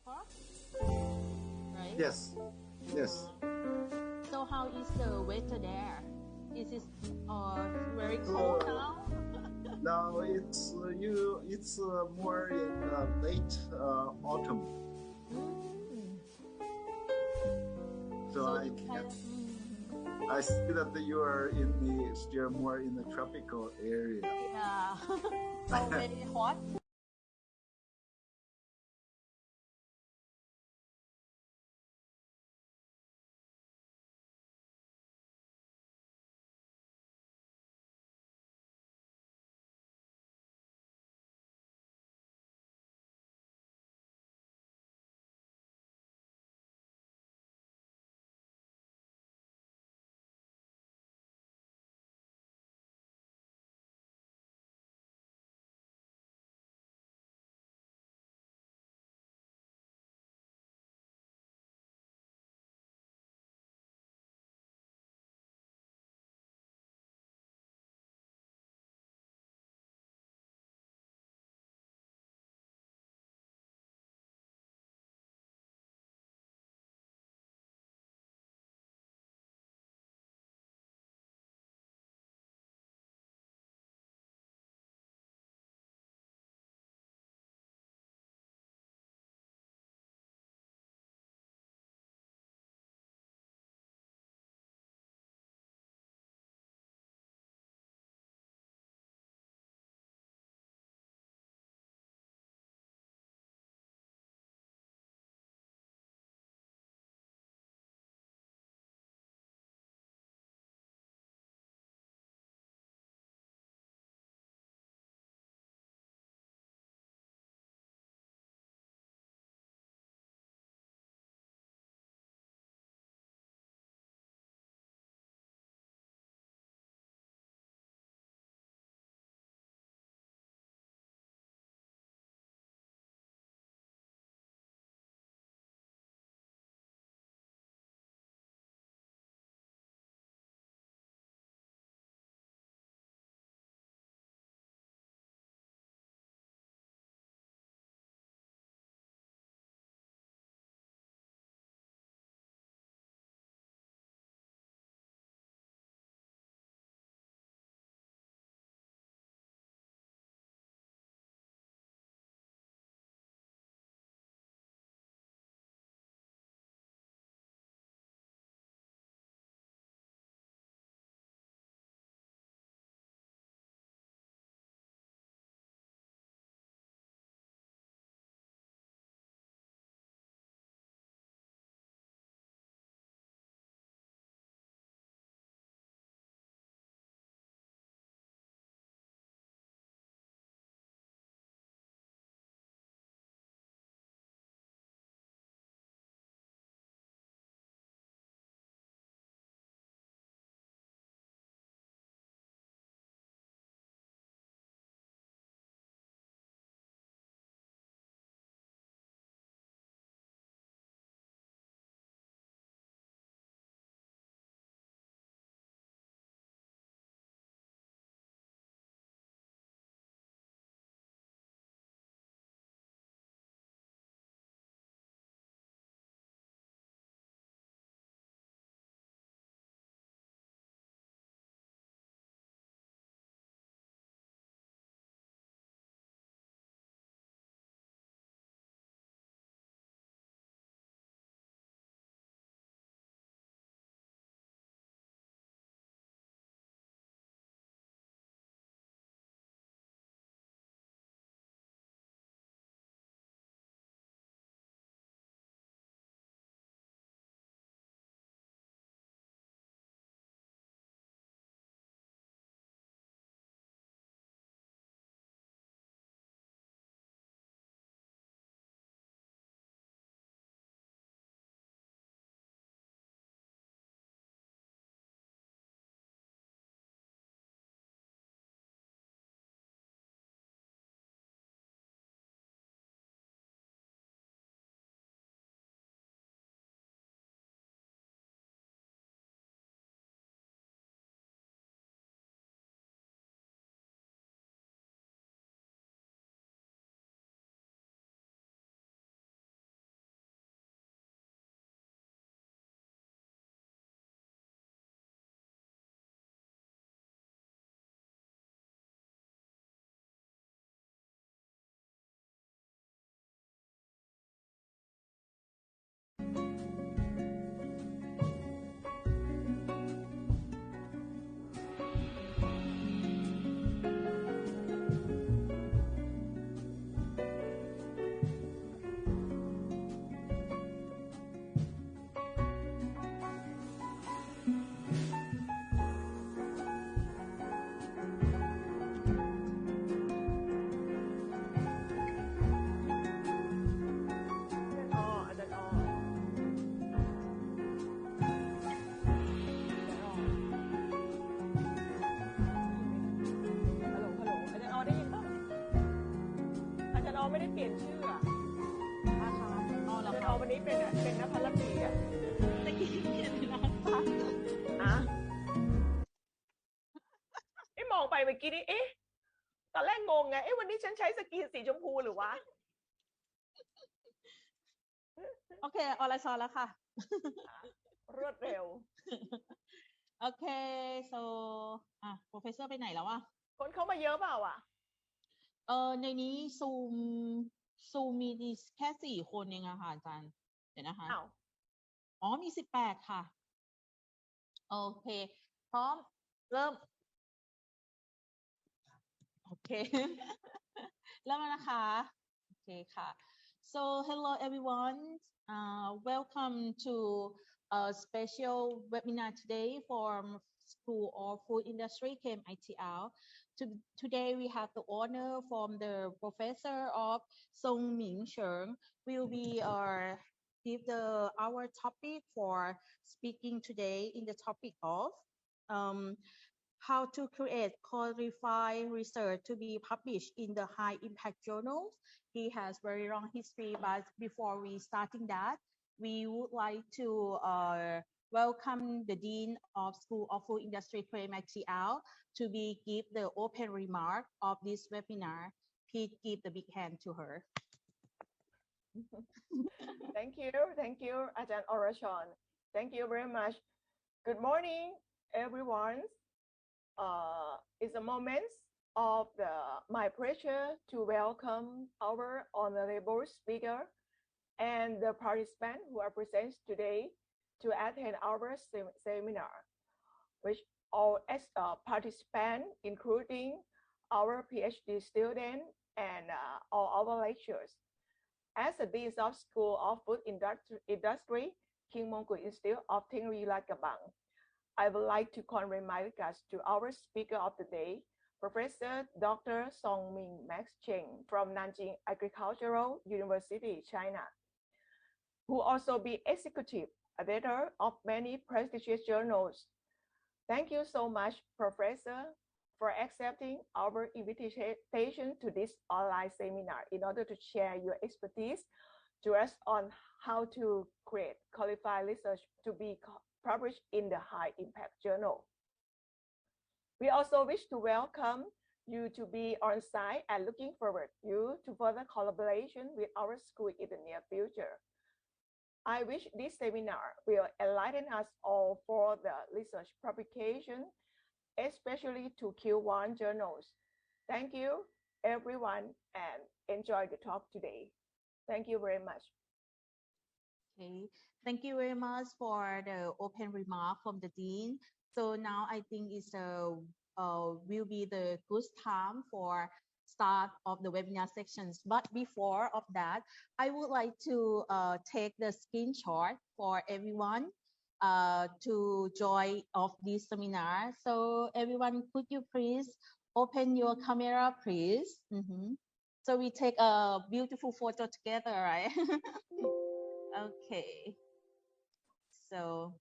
Park, right? Yes, yes. So how is the weather there? Is it very cold Uh, now? Now it's more in late autumn, Mm. so So I it's kind can of I see that you are in you're more in the tropical area. yeah. So very hot. ไม่ได้เปลี่ยนชื่ออะ นะคะอ๋อเหรอ เดิน คะ ออกวันนี้เป็นนภรพีอะ ตะกี้เปลี่ยนเป็นน้ำฟ้า อะมองไปเมื่อกี้นี้ตอนแรกงงไงวันนี้ฉันใช้สกรีนสีชมพูหรือวะ โอเคอรชรแล้วค่ะ รวดเร็ว โอเค so professor ไปไหนแล้วอะ คนเข้ามาเยอะเปล่าอ่ะ ในนี้ซูมมีแค่4 คนเองอะค่ะอาจารย์เดี๋ยวนะคะ อ้าว อ๋อมี18ค่ะ โอเค พร้อม เริ่ม โอเค เริ่มแล้วนะคะ โอเคค่ะ so hello everyone welcome to a special webinar today from School of Food Industry KMITL. Today we have the honor from the professor of Song Ming Cheng will be give our topic for speaking today in the topic of how to create qualified research to be published in the high impact journals. He has very long history, but before we starting that, we would like to welcome the Dean of School of Food Industry KMITL to be give the open remark of this webinar. Please give the big hand to her. Thank you, Ajahn Orachon. Thank you very much. Good morning, everyone. It's a moment of my pleasure to welcome our honorable speaker and the participants who are present today to attend our seminar, which all participants, including our PhD student and all our lecturers. As the Dean of School of Food Industry, King Mongkut Institute of Technology Lat Krabang, I would like to convey my regards to our speaker of the day, Professor Dr. Song Ming Max Cheng from Nanjing Agricultural University, China, who also be executive editor of many prestigious journals. Thank you so much, Professor, for accepting our invitation to this online seminar in order to share your expertise to us on how to create qualified research to be published in the high impact journal. We also wish to welcome you to be on site and looking forward you to further collaboration with our school in the near future. I wish this seminar will enlighten us all for the research publication, especially to Q1 journals. Thank you, everyone, and enjoy the talk today. Thank you very much. Okay, thank you very much for the open remark from the Dean. So now I think it's will be the good time for start of the webinar sections. But before of that, I would like to take the screenshot for everyone to join of this seminar. So everyone, could you please open your camera, please? So we take a beautiful photo together, right? Okay. So,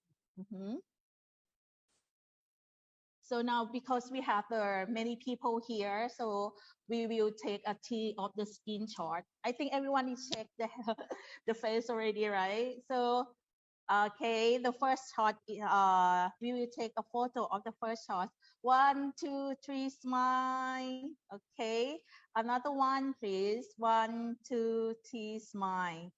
so now because we have many people here, so we will take a T of the screenshot. I think everyone is checked the face already, right? So, okay, the first shot, we will take a photo of the first shot. 1, 2, 3, smile. Okay, another one, please. 1, 2, 3, smile.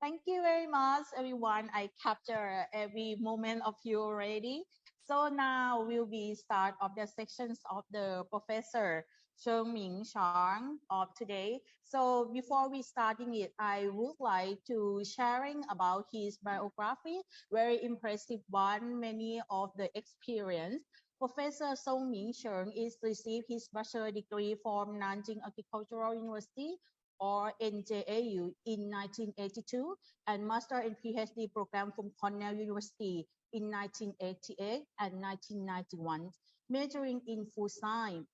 Thank you very much, everyone. I capture every moment of you already. So now will be start of the sections of the Professor Song Ming Cheng of today. So before we starting it, I would like to sharing about his biography. Very impressive one, many of the experience. Professor Song Ming Cheng is received his bachelor degree from Nanjing Agricultural University or NJAU in 1982 and master and PhD program from Cornell University in 1988 and 1991, majoring in food science.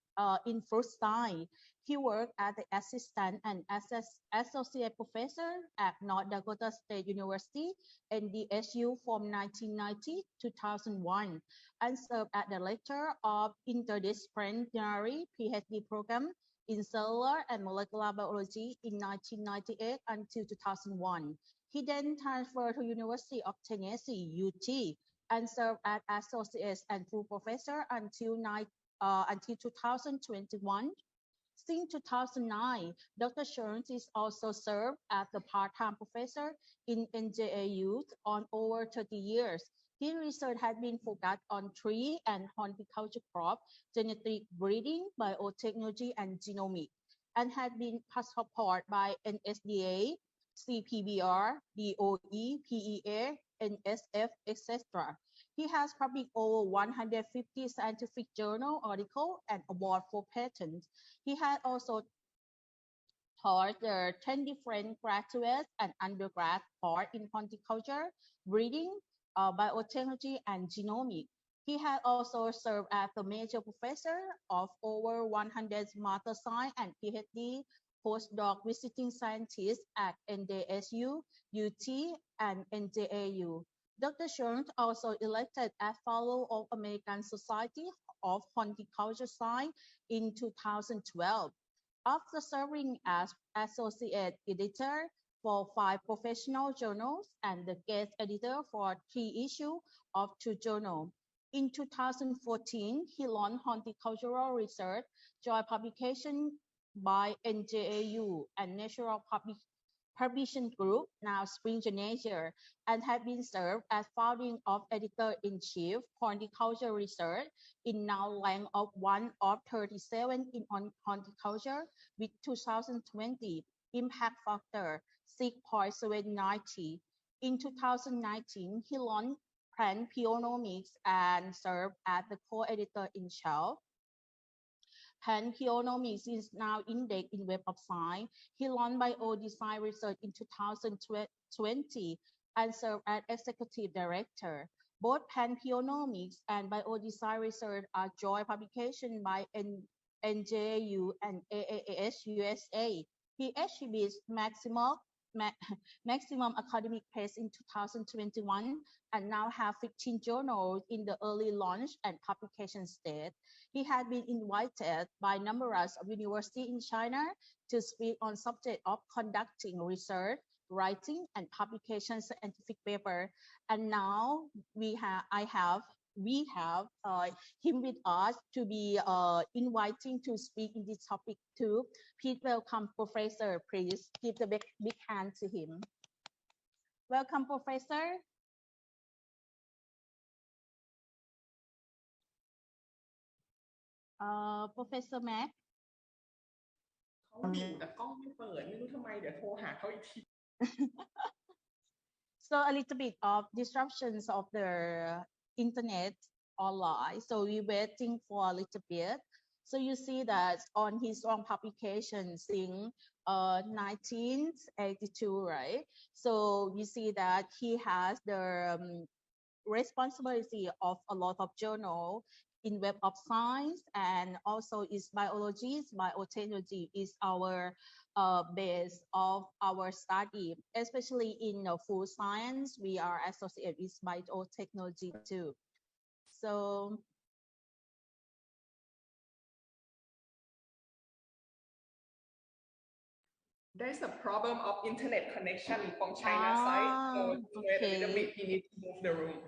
in fruit science. He worked as the assistant and associate professor at North Dakota State University, NDSU, from 1990 to 2001, and served as the lecturer of interdisciplinary PhD program in cellular and molecular biology in 1998 until 2001. He then transferred to University of Tennessee, UT, and served as associate and full professor until 2021. Since 2009, Dr. Schultz is also served as the part-time professor in NJAU on over 30 years. His research has been focused on tree and horticulture crop, genetic breeding, biotechnology, and genomics, and has been supported by NSDA, CPBR, DOE, PEA, NSF, etc. He has published over 150 scientific journal articles and award for patents. He has also taught 10 different graduate and undergrad course in horticulture, breeding, biotechnology, and genomics. He has also served as the major professor of over 100 master science and PhD postdoc visiting scientists at NDSU, UT, and NJAU. Dr. Schultz also elected as Fellow of American Society of Horticulture Science in 2012. After serving as associate editor for 5 professional journals and the guest editor for 3 issues of 2 journals. In 2014, he launched Horticultural Research, joint publication by NJAU and Natural Publishing Group, now Springer Nature, and has been served as founding of editor-in-chief Horticulture Research in now rank of 1 of 37 in horticulture with 2020 impact factor 6.790. In 2019, he launched Plant Pionomics and served as the co-editor-in-chief. Pionomics is now indexed in Web of Science. He launched Biodesign Research in 2020 and served as executive director. Both Pionomics and Biodesign Research are joint publications by NJAU and AAAS USA. He achieved maximum academic pace in 2021 and now have 15 journals in the early launch and publication stage. He has been invited by numerous universities in China to speak on subject of conducting research, writing, and publication scientific paper. And now we have him with us to be inviting to speak in this topic too. Please welcome Professor. Please give the big hand to him. Welcome, Professor. Professor Mac. เขาอยู่แต่กล้องไม่เปิดไม่รู้ทำไมเดี๋ยวโทรหาเขาอีกที So a little bit of disruptions of the internet online. So we're waiting for a little bit. So you see that on his own publication in 1982, right? So you see that he has the responsibility of a lot of journal in Web of Science, and also is biology, biotechnology is our base of our study, especially in food science. We are associated with biotechnology too. So there's a problem of internet connection from China side, so wait a little bit, he needs to move the room.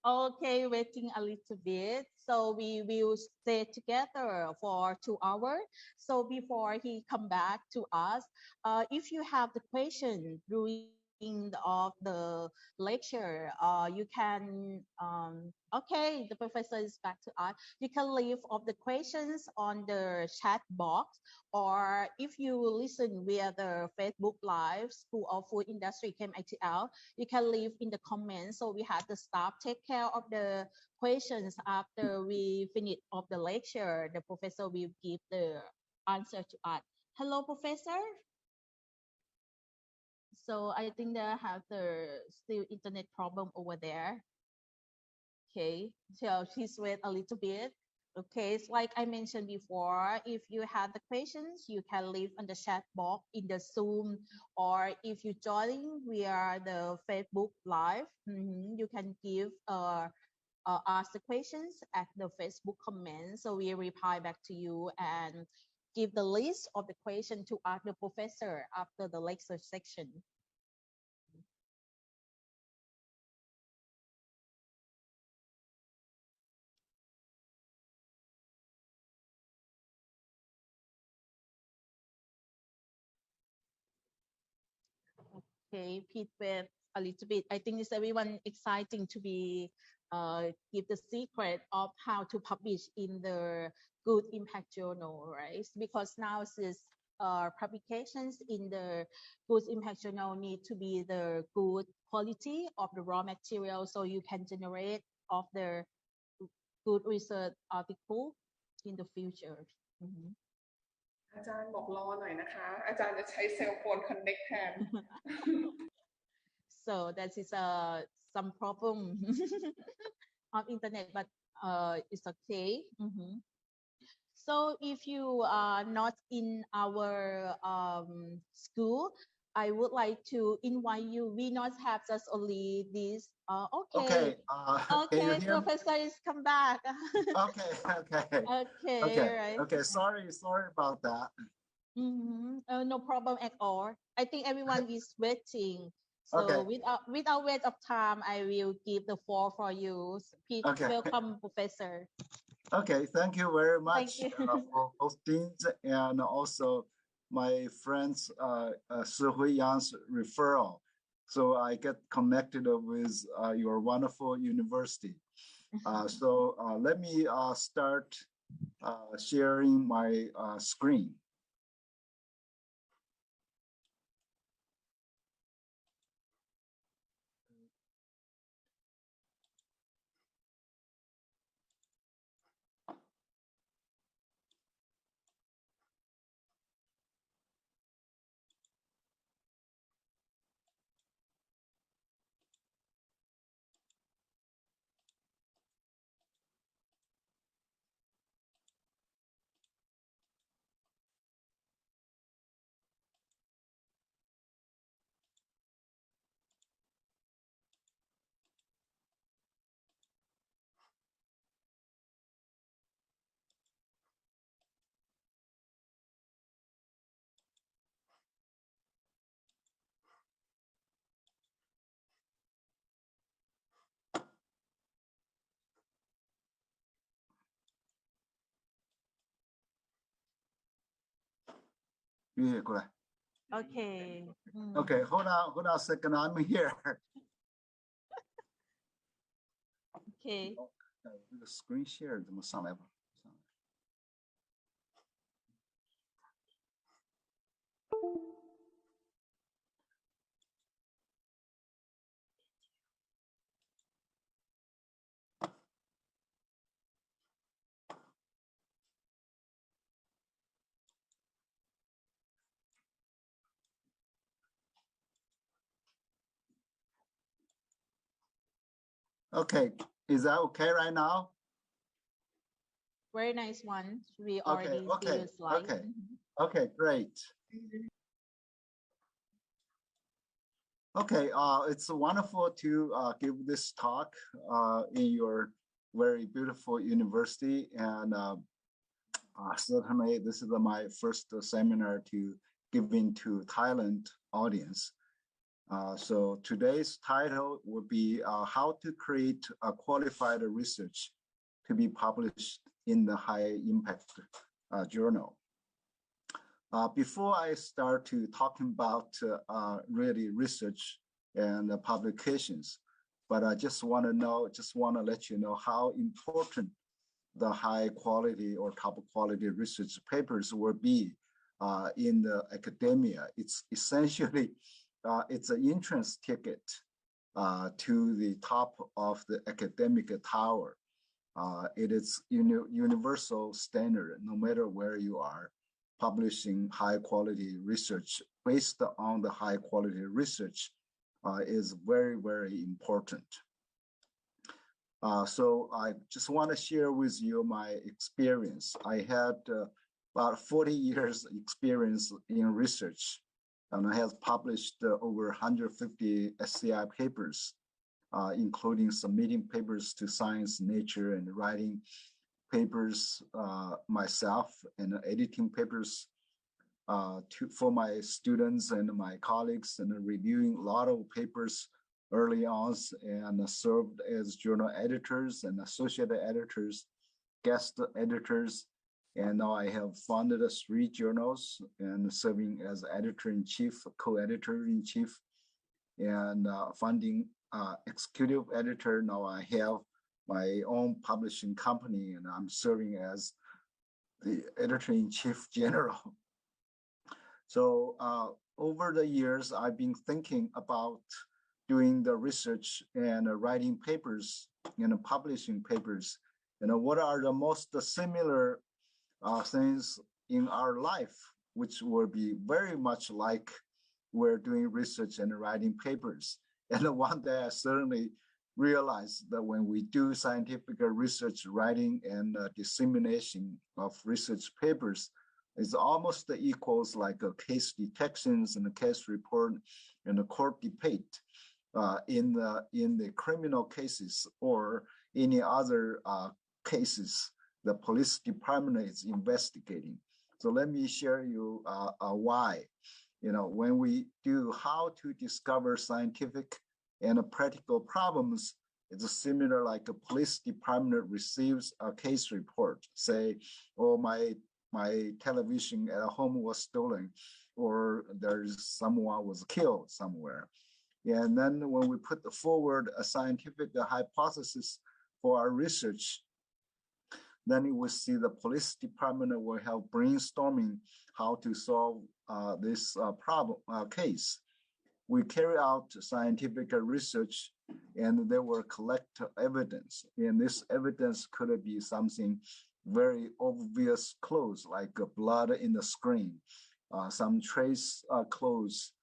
Okay, waiting a little bit. So we will stay together for 2 hours. So before he come back to us, if you have the question during of the lecture, you can, okay, the professor is back to us. You can leave of the questions on the chat box, or if you listen via the Facebook Live, School of Food Industry KMITL, you can leave in the comments. So we have the staff take care of the questions after we finish of the lecture. The professor will give the answer to us. Hello, Professor. So I think they have the still internet problem over there. Okay, so please wait a little bit. Okay, it's like I mentioned before, if you have the questions, you can leave on the chat box in the Zoom, or if you join via the Facebook Live, you can give ask the questions at the Facebook comment. So we reply back to you and give the list of the question to ask the professor after the lecture section. Okay, Pete, with a little bit. I think it's everyone exciting to be give the secret of how to publish in the good impact journal, right? Because now this publications in the good impact journal need to be the good quality of the raw material, so you can generate of the good research article in the future. อาจารย์บอกรอหน่อยนะคะอาจารย์จะใช้เซลโฟน connect แทน So that is some problem on internet, but it's okay. So if you are not in our school, I would like to invite you. We not have just only this. Okay. Okay, Professor is come back. Okay. Okay. Right. Okay. Sorry about that. No problem at all. I think everyone is waiting. So Okay. without wait of time, I will give the floor for you. Please welcome, Professor. Okay, thank you very much Thank for hosting and also my friends Shi Hui Yang's referral. So I get connected with your wonderful university. So let me start sharing my screen. Okay. Okay, hold on a second. I'm here. Okay. 这个 screen share 怎么上来吧？ Okay, is that okay right now? Very nice one. We already see your slide. Okay, great. Okay, it's wonderful to give this talk in your very beautiful university, and certainly this is my first seminar to give into Thailand audience. So today's title would be how to create a qualified research to be published in the high impact journal. Before I start to talking about really research and publications, but I just want to let you know how important the high quality or top quality research papers will be in the academia. It's essentially it's an entrance ticket to the top of the academic tower. It is universal standard, no matter where you are, publishing high quality research based on the high quality research is very, very important. So I just want to share with you my experience. I had about 40 years experience in research, and I have published over 150 SCI papers, including submitting papers to Science, Nature, and writing papers myself, and editing papers for my students and my colleagues, and reviewing a lot of papers early on, and served as journal editors and associate editors, guest editors, and now I have founded 3 journals and serving as editor-in-chief, co-editor-in-chief, and founding executive editor. Now I have my own publishing company, and I'm serving as the editor-in-chief general. So over the years, I've been thinking about doing the research and writing papers and publishing papers. What are the most similar things in our life, which will be very much like we're doing research and writing papers. And one day I certainly realized that when we do scientific research, writing, and dissemination of research papers, it's almost equals like a case detections and a case report and a court debate in the criminal cases or any other cases the police department is investigating. So let me share you why. When we do how to discover scientific and practical problems, it's similar like a police department receives a case report, say, oh, my television at home was stolen, or there's someone was killed somewhere. And then when we put forward a scientific hypothesis for our research, then you will see the police department will have brainstorming how to solve this problem case. We carry out scientific research, and they will collect evidence. And this evidence could be something very obvious clues, like blood in the screen, some trace clothes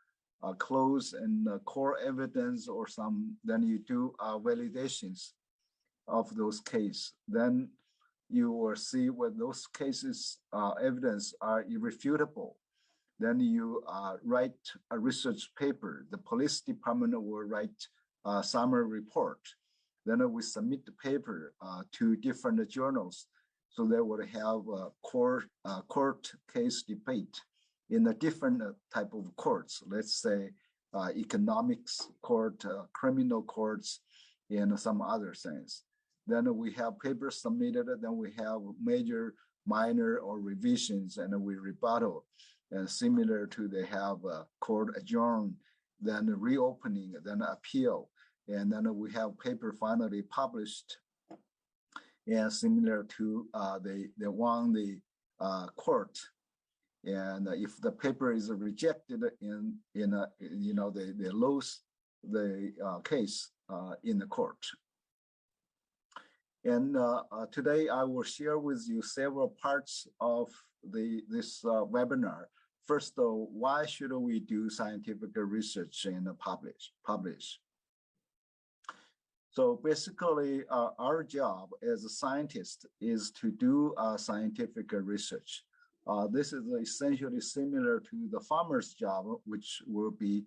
and core evidence, or some. Then you do validations of those cases. Then you will see when those cases evidence are irrefutable. Then you write a research paper. The police department will write a summary report. Then we submit the paper to different journals. So they would have a court case debate in a different type of courts. Let's say economics court, criminal courts, and some other things. Then we have papers submitted, then we have major, minor, or revisions, and we rebuttal. And similar to they have a court adjourn, then reopening, then appeal. And then we have paper finally published. And similar to they won the court. And if the paper is rejected they lose the case in the court. And today I will share with you several parts of this webinar. First, though, why should we do scientific research and publish? So basically, our job as a scientist is to do scientific research. This is essentially similar to the farmer's job, which will be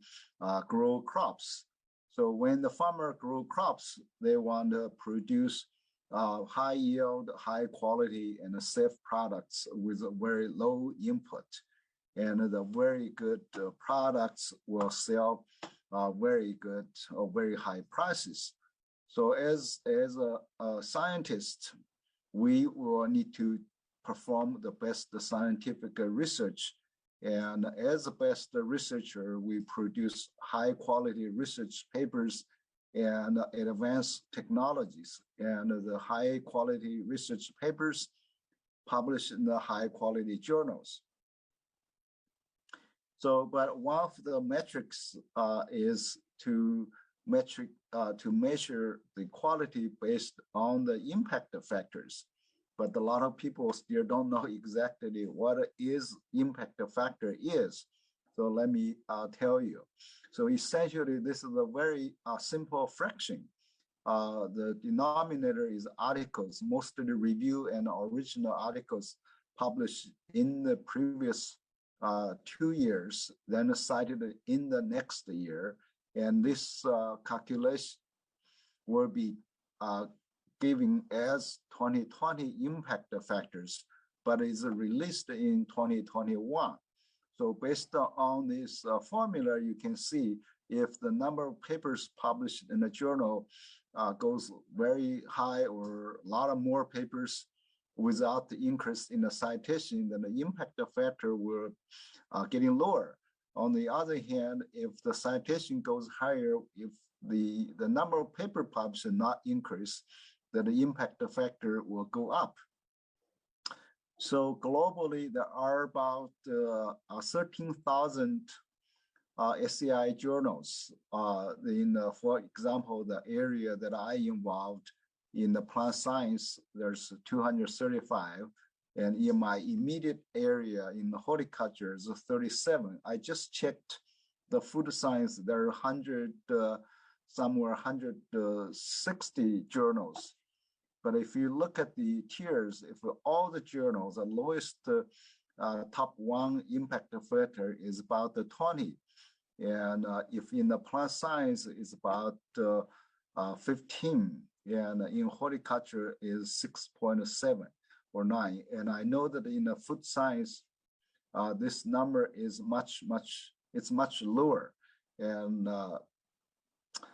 grow crops. So when the farmer grow crops, they want to produce high yield, high quality, and safe products with a very low input. And the very good products will sell very good or very high prices. So as a scientist, we will need to perform the best scientific research. And as the best researcher, we produce high quality research papers and advanced technologies. And the high quality research papers published in the high quality journals. So, but one of the metrics is to measure the quality based on the impact factors. But a lot of people still don't know exactly what is impact factor is. So let me tell you. So essentially, this is a very simple fraction. the denominator is articles, mostly review and original articles published in the previous 2 years, then cited in the next year. And this calculation will be given as 2020 impact factors, but is released in 2021. So based on this formula, you can see if the number of papers published in a journal goes very high or a lot of more papers without the increase in the citation, then the impact factor will getting lower. On the other hand, if the citation goes higher, if the number of paper published not increase, then the impact factor will go up. So globally, there are about 13,000 SCI journals. For example, the area that I involved in the plant science, there's 235. And in my immediate area in the horticulture is 37. I just checked the food science, there are 160 journals. But if you look at the tiers, if all the journals, the lowest top one impact factor is about 20. And if in the plant science is about 15, and in horticulture is 6.7 or 9. And I know that in the food science, this number is much lower. And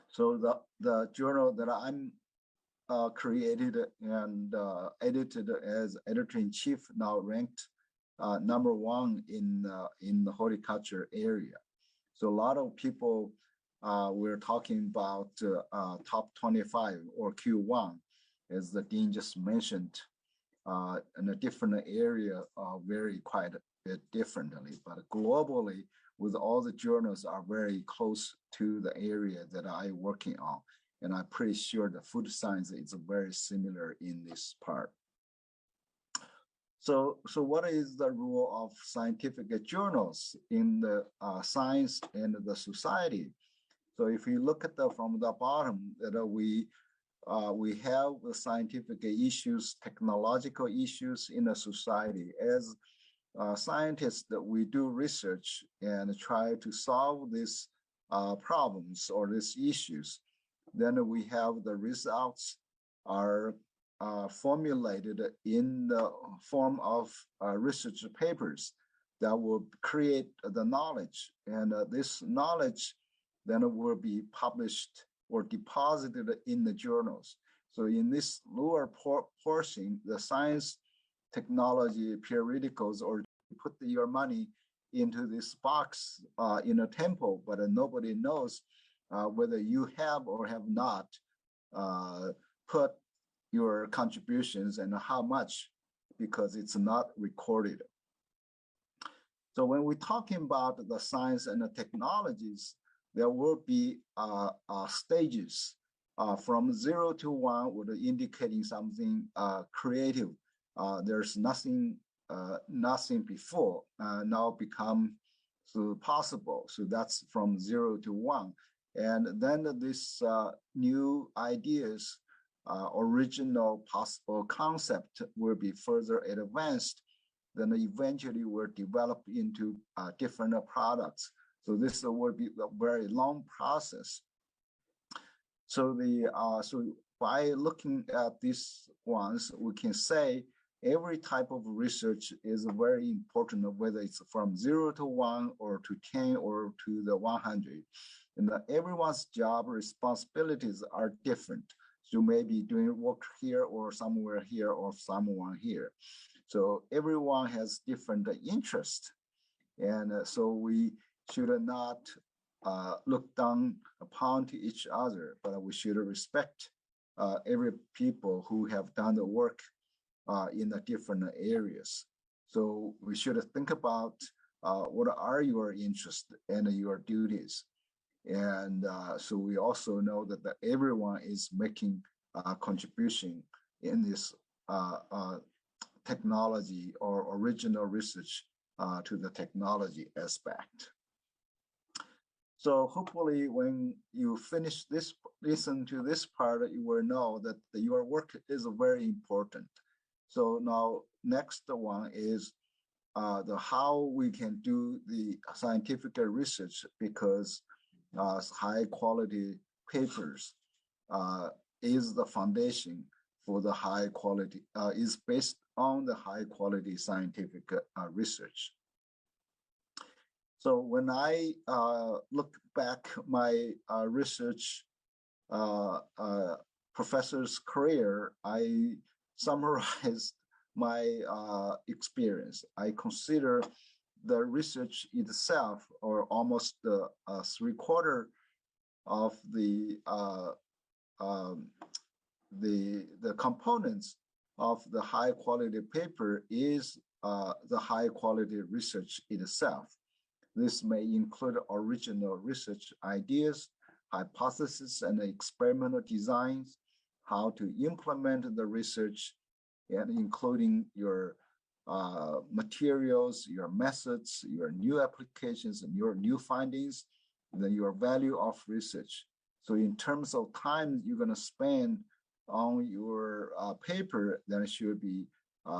so the journal that I'm created and edited as editor-in-chief now ranked number 1 in the horticulture area. So a lot of people we're talking about top 25 or Q1, as the dean just mentioned, in a different area vary quite a bit differently, but globally, with all the journals are very close to the area that I'm working on. And I'm pretty sure the food science is very similar in this part. So what is the role of scientific journals in the science and the society? So if you look at from the bottom, that we have the scientific issues, technological issues in the society. As scientists, that we do research and try to solve these problems or these issues. Then we have the results are formulated in the form of research papers that will create the knowledge, and this knowledge then will be published or deposited in the journals. So in this lower portion, the science, technology, periodicals, or put your money into this box in a temple, but nobody knows whether you have or have not put your contributions and how much, because it's not recorded. So when we're talking about the science and the technologies, there will be stages from 0 to 1, would indicating something creative. There's nothing before, now become possible. So that's from 0 to 1. And then this new ideas, original possible concept will be further advanced, then eventually will develop into different products. So this will be a very long process. So so by looking at these ones, we can say every type of research is very important, whether it's from 0 to 1 or to 10 or to the 100. And everyone's job responsibilities are different. So you may be doing work here or somewhere here or someone here. So everyone has different interests. And so we should not look down upon to each other, but we should respect every people who have done the work in the different areas. So we should think about what are your interests and your duties. And so we also know that everyone is making a contribution in this technology or original research to the technology aspect. So hopefully when you finish this, listen to this part, you will know that your work is very important. So now next one is the how we can do the scientific research, because high quality papers is the foundation for the high quality, is based on the high quality scientific research. So when I look back my research professor's career, I summarized my experience. I consider the research itself, or almost 3/4 of the components of the high quality paper is the high quality research itself. This may include original research ideas, hypotheses, and experimental designs, how to implement the research, and including your materials, your methods, your new applications, and your new findings, and then your value of research. So in terms of time you're going to spend on your paper, then it should be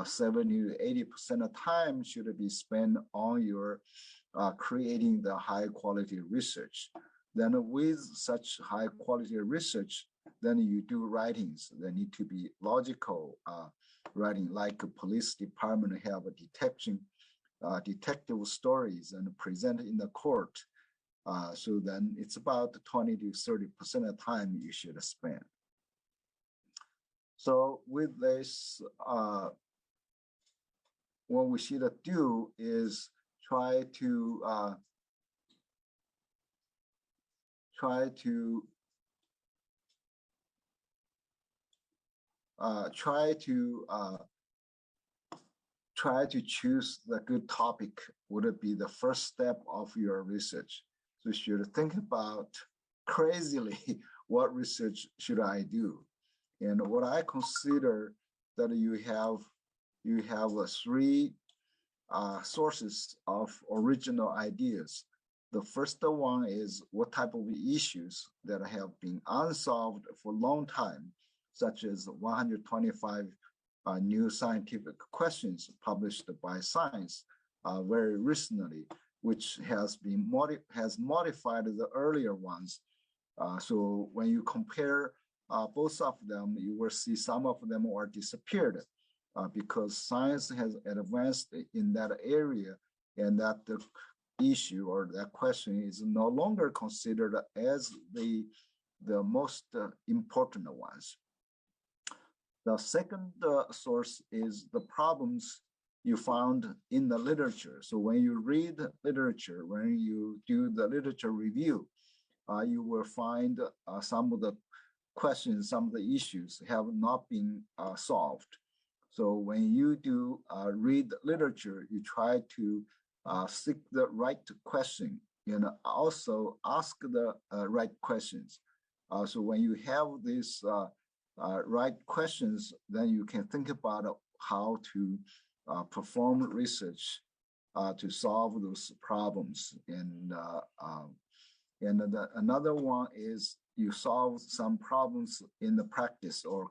70 to 80% of time should be spent on your creating the high quality research. Then with such high quality research, then you do writings that need to be logical writing, like a police department have a detective stories and present in the court. So then it's about 20 to 30% of time you should spend. So with this, what we should do is try to choose the good topic would be the first step of your research. So you should think about crazily what research should I do, and what I consider that you have 3 sources of original ideas. The first one is what type of issues that have been unsolved for a long time, such as 125 new scientific questions published by Science very recently, which has modified the earlier ones. So when you compare both of them, you will see some of them are disappeared because science has advanced in that area, and that the issue or that question is no longer considered as the most important ones. The second source is the problems you found in the literature. So when you read literature, when you do the literature review, you will find some of the questions, some of the issues have not been solved. So when you do read literature, you try to seek the right question and also ask the right questions. So when you have these right questions, then you can think about how to perform research to solve those problems. And another one is you solve some problems in the practice or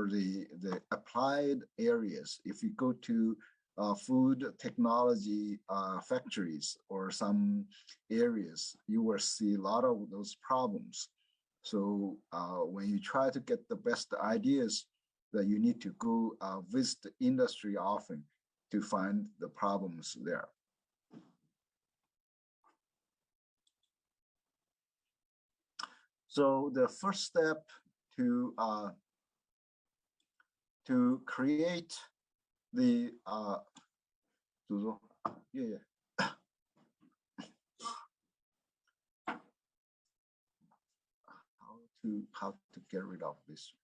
the applied areas. If you go to food technology factories or some areas, you will see a lot of those problems. So when you try to get the best ideas, that you need to go visit the industry often to find the problems there. So the first step to create the how to get rid of this.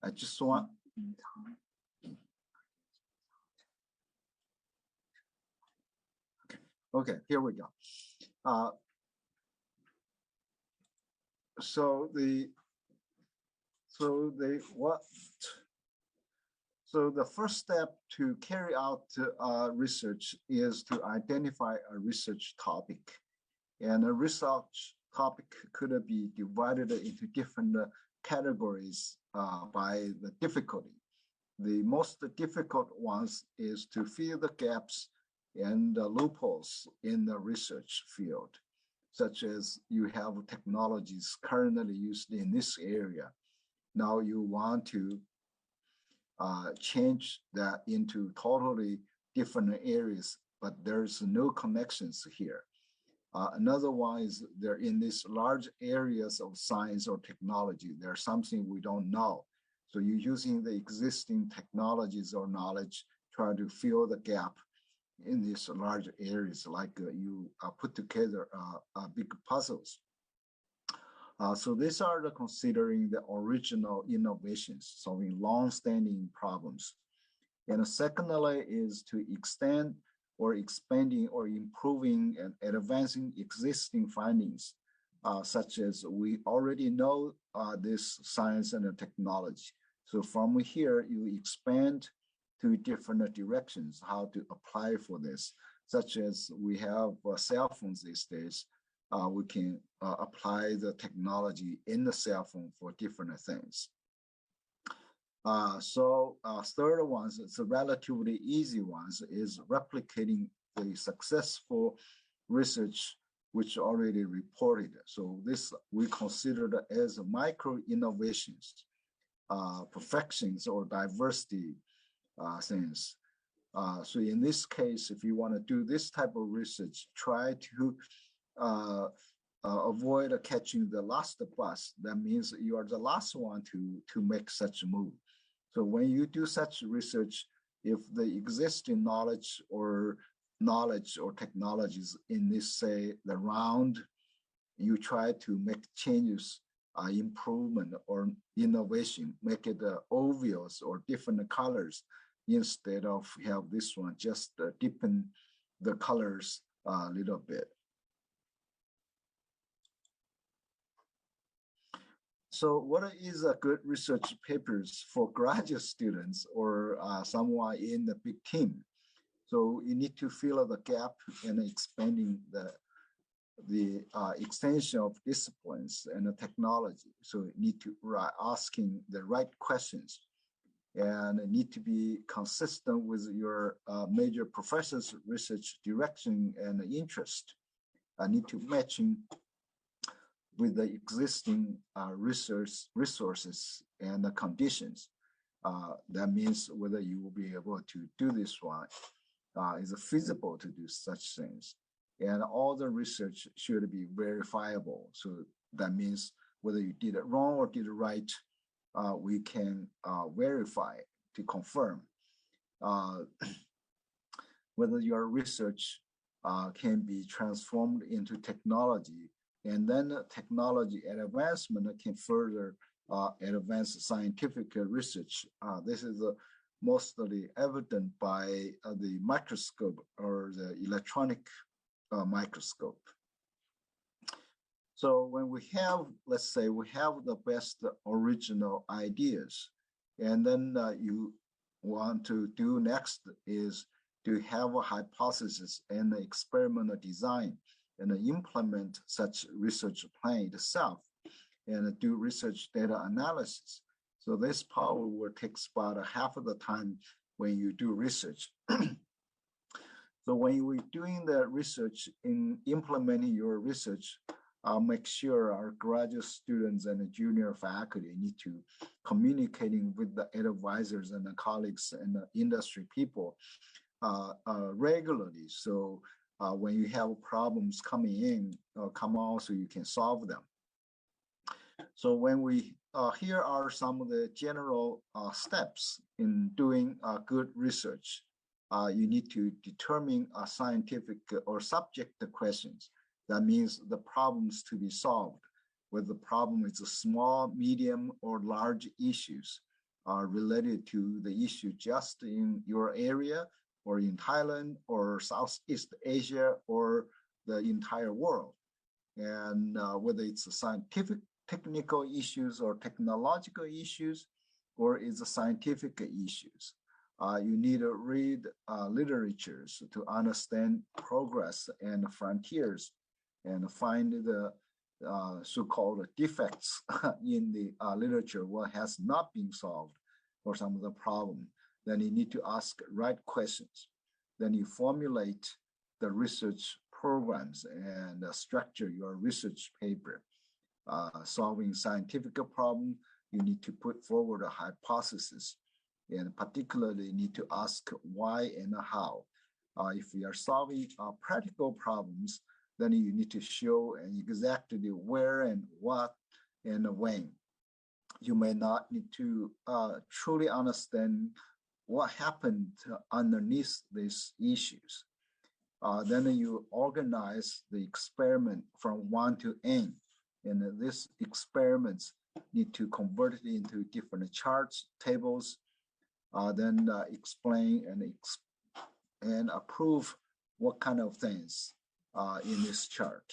I just want. Okay, here we go. So So So the first step to carry out research is to identify a research topic. And a research topic could be divided into different categories by the difficulty. The most difficult ones is to fill the gaps and the loopholes in the research field, such as you have technologies currently used in this area. Now you want to change that into totally different areas, but there's no connections here. Another one is they're in these large areas of science or technology. There's something we don't know. So you're using the existing technologies or knowledge, try to fill the gap in these large areas, like you put together big puzzles. So these are the considering the original innovations, solving long-standing problems. And secondly is to extend or expanding or improving and advancing existing findings, such as we already know this science and technology. So from here, you expand to different directions, how to apply for this, such as we have cell phones these days. We can apply the technology in the cell phone for different things. Third ones, it's a relatively easy ones, is replicating the successful research which already reported. So this we consider as micro innovations, perfections or diversity things. So in this case, if you want to do this type of research, try to avoid catching the last bus. That means you are the last one to make such a move. So when you do such research, if the existing knowledge or technologies in this, say, the round, you try to make changes, improvement or innovation, make it obvious or different colors instead of have this one just deepen the colors a little bit. So what is a good research papers for graduate students or someone in the big team? So you need to fill the gap in expanding the extension of disciplines and the technology. So you need to asking the right questions and need to be consistent with your major professor's research direction and interest. Need to matching with the existing resources and the conditions. That means whether you will be able to do this one, is it feasible to do such things? And all the research should be verifiable. So that means whether you did it wrong or did it right, we can verify to confirm whether your research can be transformed into technology. And then technology advancement can further advance scientific research. This is mostly evident by the microscope or the electronic microscope. So when we have, let's say we have the best original ideas, and then you want to do next is to have a hypothesis and experimental design and implement such research plan itself and do research data analysis. So this part will take about half of the time when you do research. So when we're doing the research in implementing your research, make sure our graduate students and the junior faculty need to communicating with the advisors and the colleagues and the industry people regularly. So when you have problems coming in, come on, so you can solve them. So when we, here are some of the general steps in doing good research. You need to determine scientific or subject questions. That means the problems to be solved, whether the problem is a small, medium, or large issues related to the issue just in your area or in Thailand or Southeast Asia or the entire world. And whether it's a scientific technical issues or technological issues, or is it scientific issues? You need to read literatures to understand progress and frontiers and find the so-called defects in the literature, what has not been solved or some of the problem. Then you need to ask right questions. Then you formulate the research programs and structure your research paper. Solving scientific problem, you need to put forward a hypothesis, and particularly need to ask why and how. If you are solving practical problems, then you need to show exactly where and what and when. You may not need to truly understand what happened underneath these issues. Then you organize the experiment from 1 to n, and these experiments need to convert it into different charts, tables, then explain and approve what kind of things in this chart.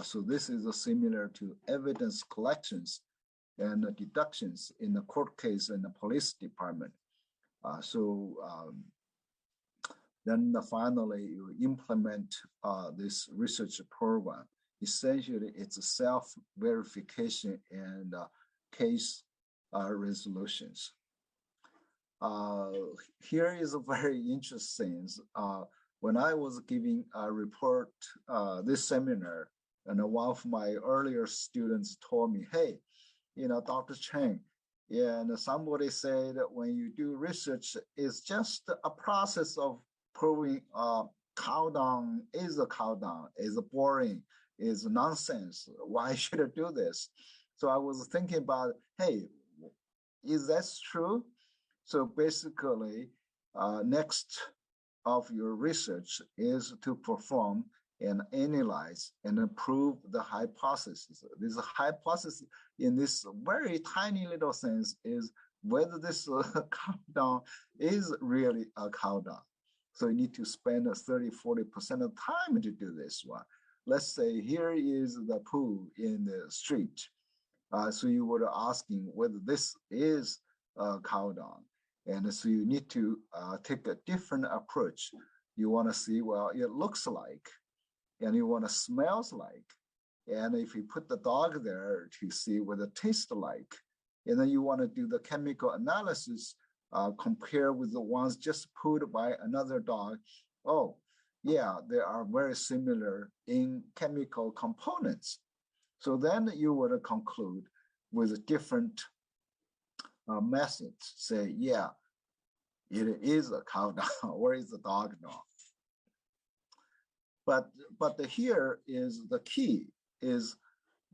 So this is similar to evidence collections and deductions in the court case and the police department. Then finally, you implement this research program. Essentially, it's a self-verification and case resolutions. Here is a very interesting. When I was giving a report, this seminar, and one of my earlier students told me, hey, Dr. Cheng, and somebody said that when you do research, it's just a process of proving countdown is a countdown, is boring, is nonsense. Why should I do this? So I was thinking about, hey, is that true? So basically, next of your research is to perform and analyze and prove the hypothesis. This hypothesis in this very tiny little sense is whether this countdown is really a countdown. So you need to spend 30–40% of time to do this one. Let's say here is the pool in the street. So you were asking whether this is a countdown. And so you need to take a different approach. You want to see, well, it looks like, and you want to smells like. And if you put the dog there to see what it tastes like, and then you want to do the chemical analysis, compare with the ones just put by another dog. Oh, yeah, they are very similar in chemical components. So then you would conclude with different methods. Say, yeah, it is a countdown. Where is the dog now? But here is the key is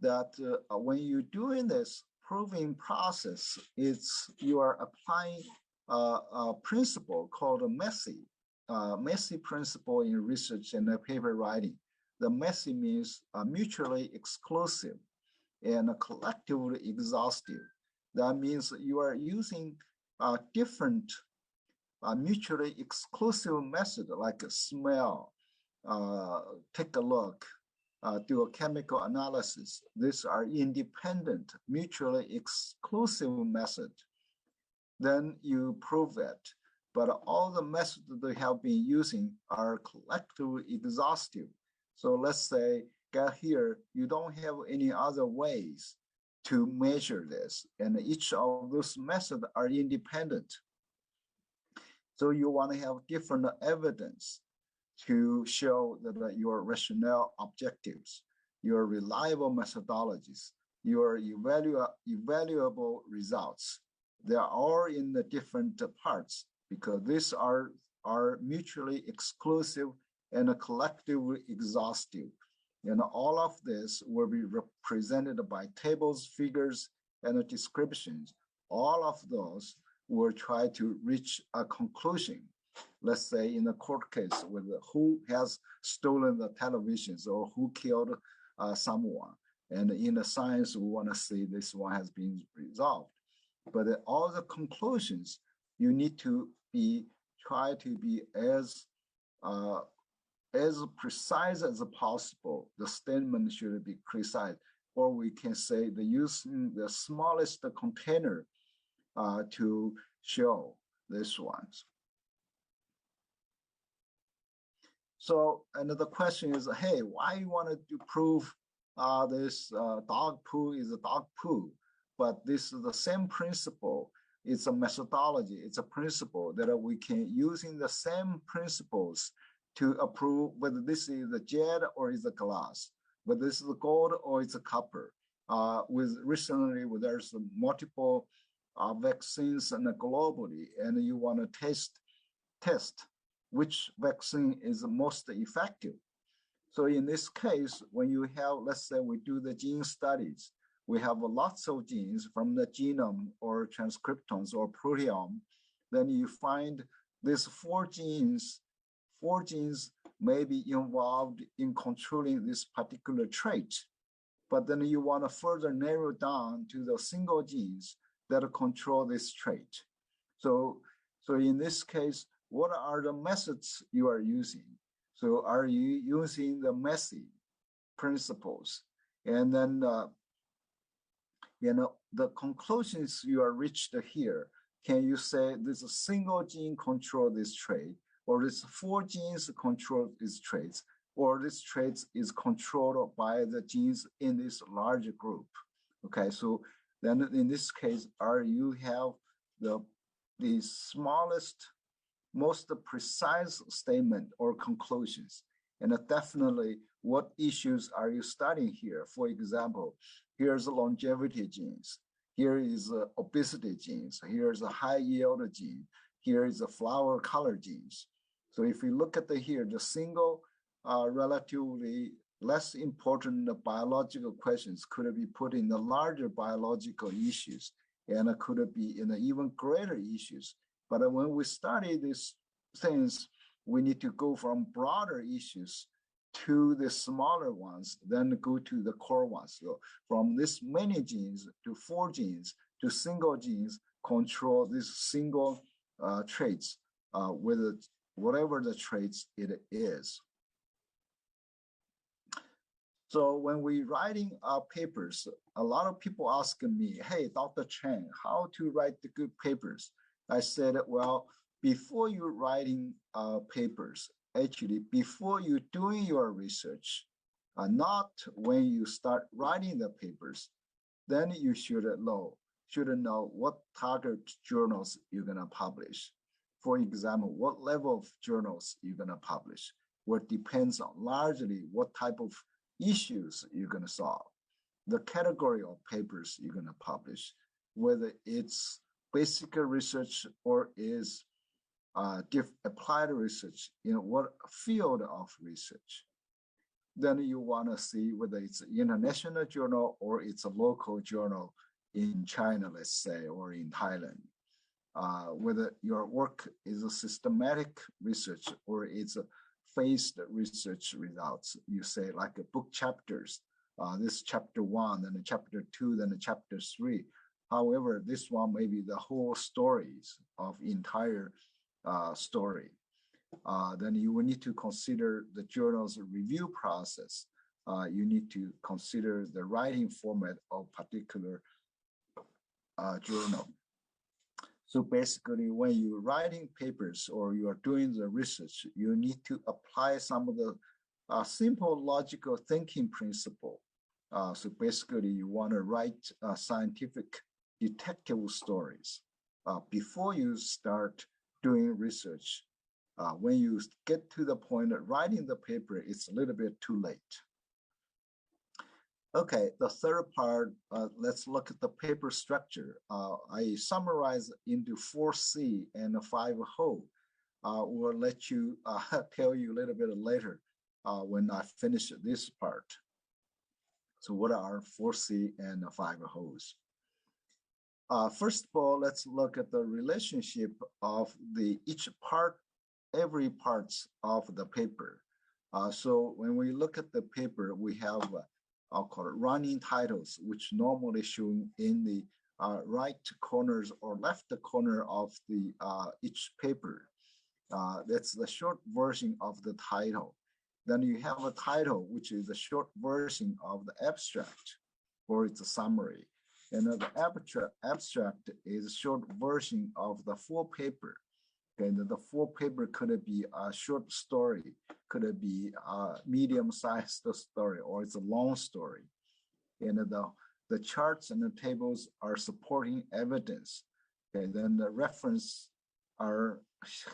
that when you're doing this proving process, you are applying a principle called a MESI principle in research and paper writing. The MESI means mutually exclusive and collectively exhaustive. That means you are using different mutually exclusive method like a smell, take a look, do a chemical analysis. These are independent, mutually exclusive method. Then you prove it. But all the methods they have been using are collectively exhaustive. So let's say, get here, you don't have any other ways to measure this. And each of those methods are independent. So you want to have different evidence to show that your rationale objectives, your reliable methodologies, your evaluable results, they are all in the different parts because these are mutually exclusive and collectively exhaustive. And all of this will be represented by tables, figures, and descriptions. All of those will try to reach a conclusion. Let's say in a court case with who has stolen the televisions or who killed someone. And in the science, we want to see this one has been resolved. But all the conclusions, you need to try to be as precise as possible. The statement should be precise. or we can say the using the smallest container to show this ones. So another question is, hey, why you wanted to prove this dog poo is a dog poo? But this is the same principle. It's a methodology. It's a principle that we can using the same principles to approve whether this is a jet or is a glass, whether this is a gold or it's a copper. With recently, there's multiple vaccines and globally, and you want to test which vaccine is most effective. So in this case, when you have, let's say we do the gene studies, we have lots of genes from the genome or transcriptomes or proteome, then you find these four genes may be involved in controlling this particular trait. But then you want to further narrow down to the single genes that control this trait. So in this case, what are the methods you are using? So are you using the MESI principles? And then, the conclusions you are reached here, can you say this single gene control this trait, or this four genes control these traits, or this trait is controlled by the genes in this larger group? Okay, so then in this case, you have the smallest, most precise statement or conclusions, and definitely what issues are you studying here? For example, here's the longevity genes, here is obesity genes, here's a high yield gene, here is the flower color genes. So if you look at here, the single relatively less important biological questions could be put in the larger biological issues, and could be in the even greater issues. But when we study these things, we need to go from broader issues to the smaller ones, then go to the core ones. So from this many genes to four genes to single genes control these single traits with whatever the traits it is. So when we writing papers, a lot of people ask me, hey, Dr. Chen, how to write the good papers? I said, well, before you writing papers, actually, before you doing your research, not when you start writing the papers, then you should know what target journals you're gonna publish. For example, what level of journals you're gonna publish, what depends on largely what type of issues you're gonna solve, the category of papers you're gonna publish, whether it's basic research or is applied research in what field of research. Then you want to see whether it's an international journal or it's a local journal in China, let's say, or in Thailand. Whether your work is a systematic research or it's a phased research results. You say like a book chapters, this chapter 1, then the chapter 2, then the chapter 3. However, this one may be the whole stories of entire story. Then you will need to consider the journal's review process. You need to consider the writing format of particular journal. So basically, when you're writing papers or you are doing the research, you need to apply some of the simple logical thinking principle. So basically, you want to write scientific detectable stories before you start doing research. When you get to the point of writing the paper, it's a little bit too late. Okay, the third part, let's look at the paper structure. I summarize into 4C and 5 whole. We'll let you tell you a little bit later when I finish this part. So what are 4C and 5 wholes? First of all, let's look at the relationship of each part, every parts of the paper. So when we look at the paper, we have I'll call it running titles, which normally shown in the right corners or left corner of the each paper. That's the short version of the title. Then you have a title, which is the short version of the abstract. or it's a summary. And the abstract is a short version of the full paper. Okay, the full paper could be a short story, could be a medium-sized story, or it's a long story. And the charts and the tables are supporting evidence. Okay, then the reference are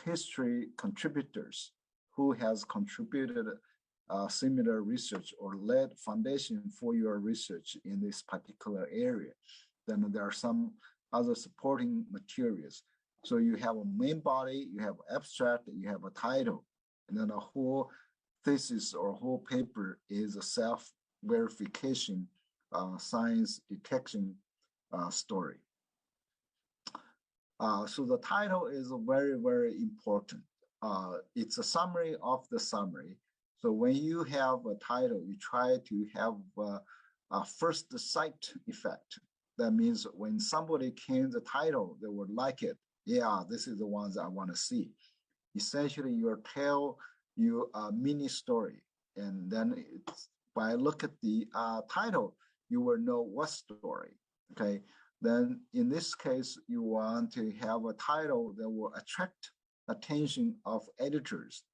history contributors who has contributed similar research or led foundation for your research in this particular area. Then there are some other supporting materials. So you have a main body, you have abstract, you have a title, and then a whole thesis or whole paper is a self-verification science detection story. So the title is very, very important. It's a summary of the summary. So when you have a title, you try to have a first sight effect. That means when somebody can the title, they would like it. Yeah, this is the ones I want to see. Essentially, you tell you a mini story, and then by look at the title, you will know what story. Okay. Then in this case, you want to have a title that will attract attention of editors.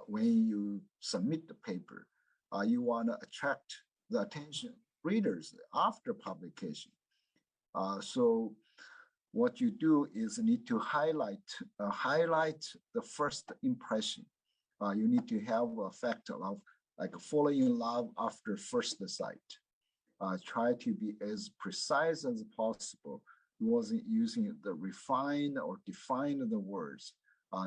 When you submit the paper, you want to attract the attention readers after publication. So what you do is need to highlight the first impression. You need to have a factor of like falling in love after first sight. Try to be as precise as possible. He wasn't using the refined or defined the words,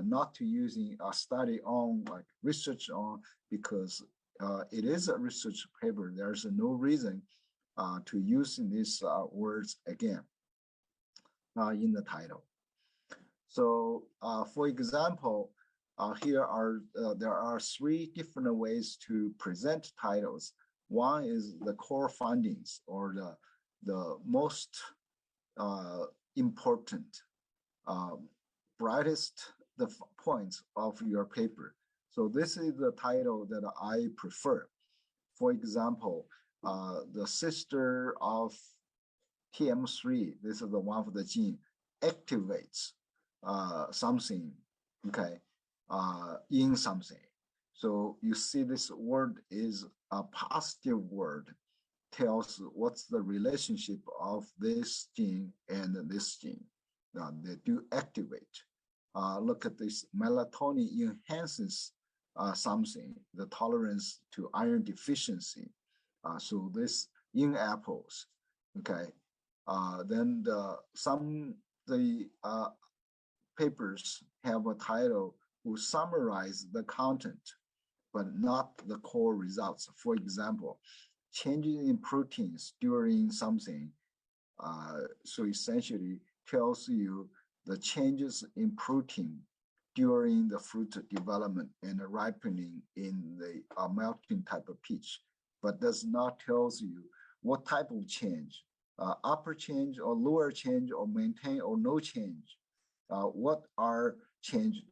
not to using a study on like research on, because it is a research paper. There's no reason to use these words again in the title. So for example, here are there are 3 different ways to present titles. One is the core findings, or the most important, brightest the points of your paper. So this is the title that I prefer. For example, the sister of TM3, this is the one of the gene, activates something, okay, in something. So you see this word is a positive word, tells what's the relationship of this gene and this gene. They do activate. Look at this, melatonin enhances something, the tolerance to iron deficiency. So this in apples, okay. Then the papers have a title who summarize the content, but not the core results. For example, changes in proteins during something. So essentially tells you the changes in protein during the fruit development and the ripening in the melting type of peach, but does not tells you what type of change, upper change or lower change or maintain or no change, what are changed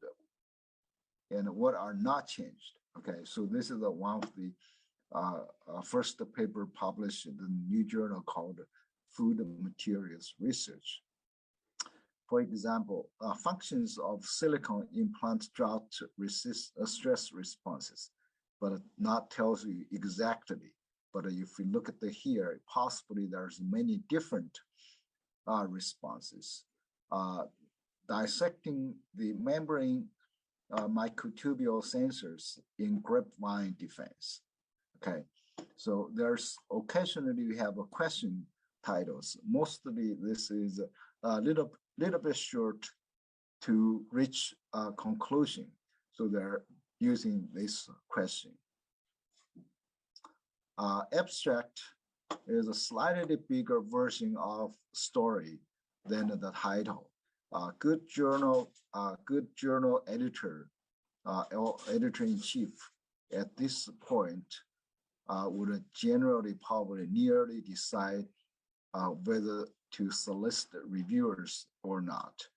and what are not changed. Okay, so this is one of the first paper published in the new journal called Food Materials Research. For example, functions of silicon in plant drought stress responses, but not tells you exactly. But if you look at the here, possibly there's many different responses. Dissecting the membrane microtubule sensors in grapevine defense. Okay, so there's occasionally we have a question titles. Mostly this is a little bit short to reach a conclusion. So they're using this question. Abstract is a slightly bigger version of story than the title. Good journal editor or editor-in-chief at this point would generally probably nearly decide whether to solicit reviewers or not.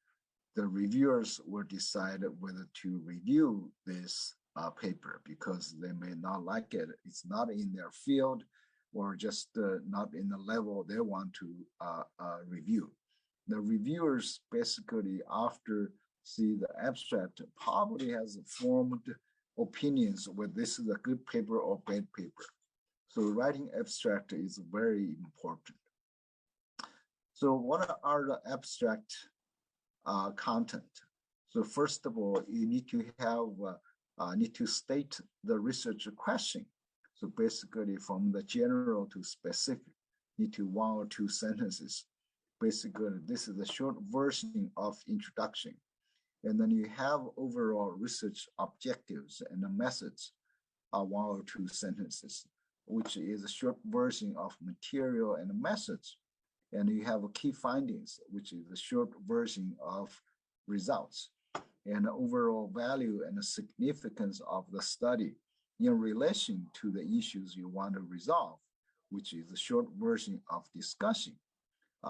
The reviewers will decide whether to review this paper because they may not like it. It's not in their field. or just not in the level they want to review. The reviewers basically, after see the abstract, probably has formed opinions whether this is a good paper or bad paper. So writing abstract is very important. So what are the abstract content? So first of all, you need to have need to state the research question. So basically, from the general to specific, need to 1 or 2 sentences. Basically, this is the short version of introduction. And then you have overall research objectives and the methods, 1 or 2 sentences, which is a short version of material and methods. And you have key findings, which is a short version of results, and overall value and the significance of the study in relation to the issues you want to resolve, which is a short version of discussion.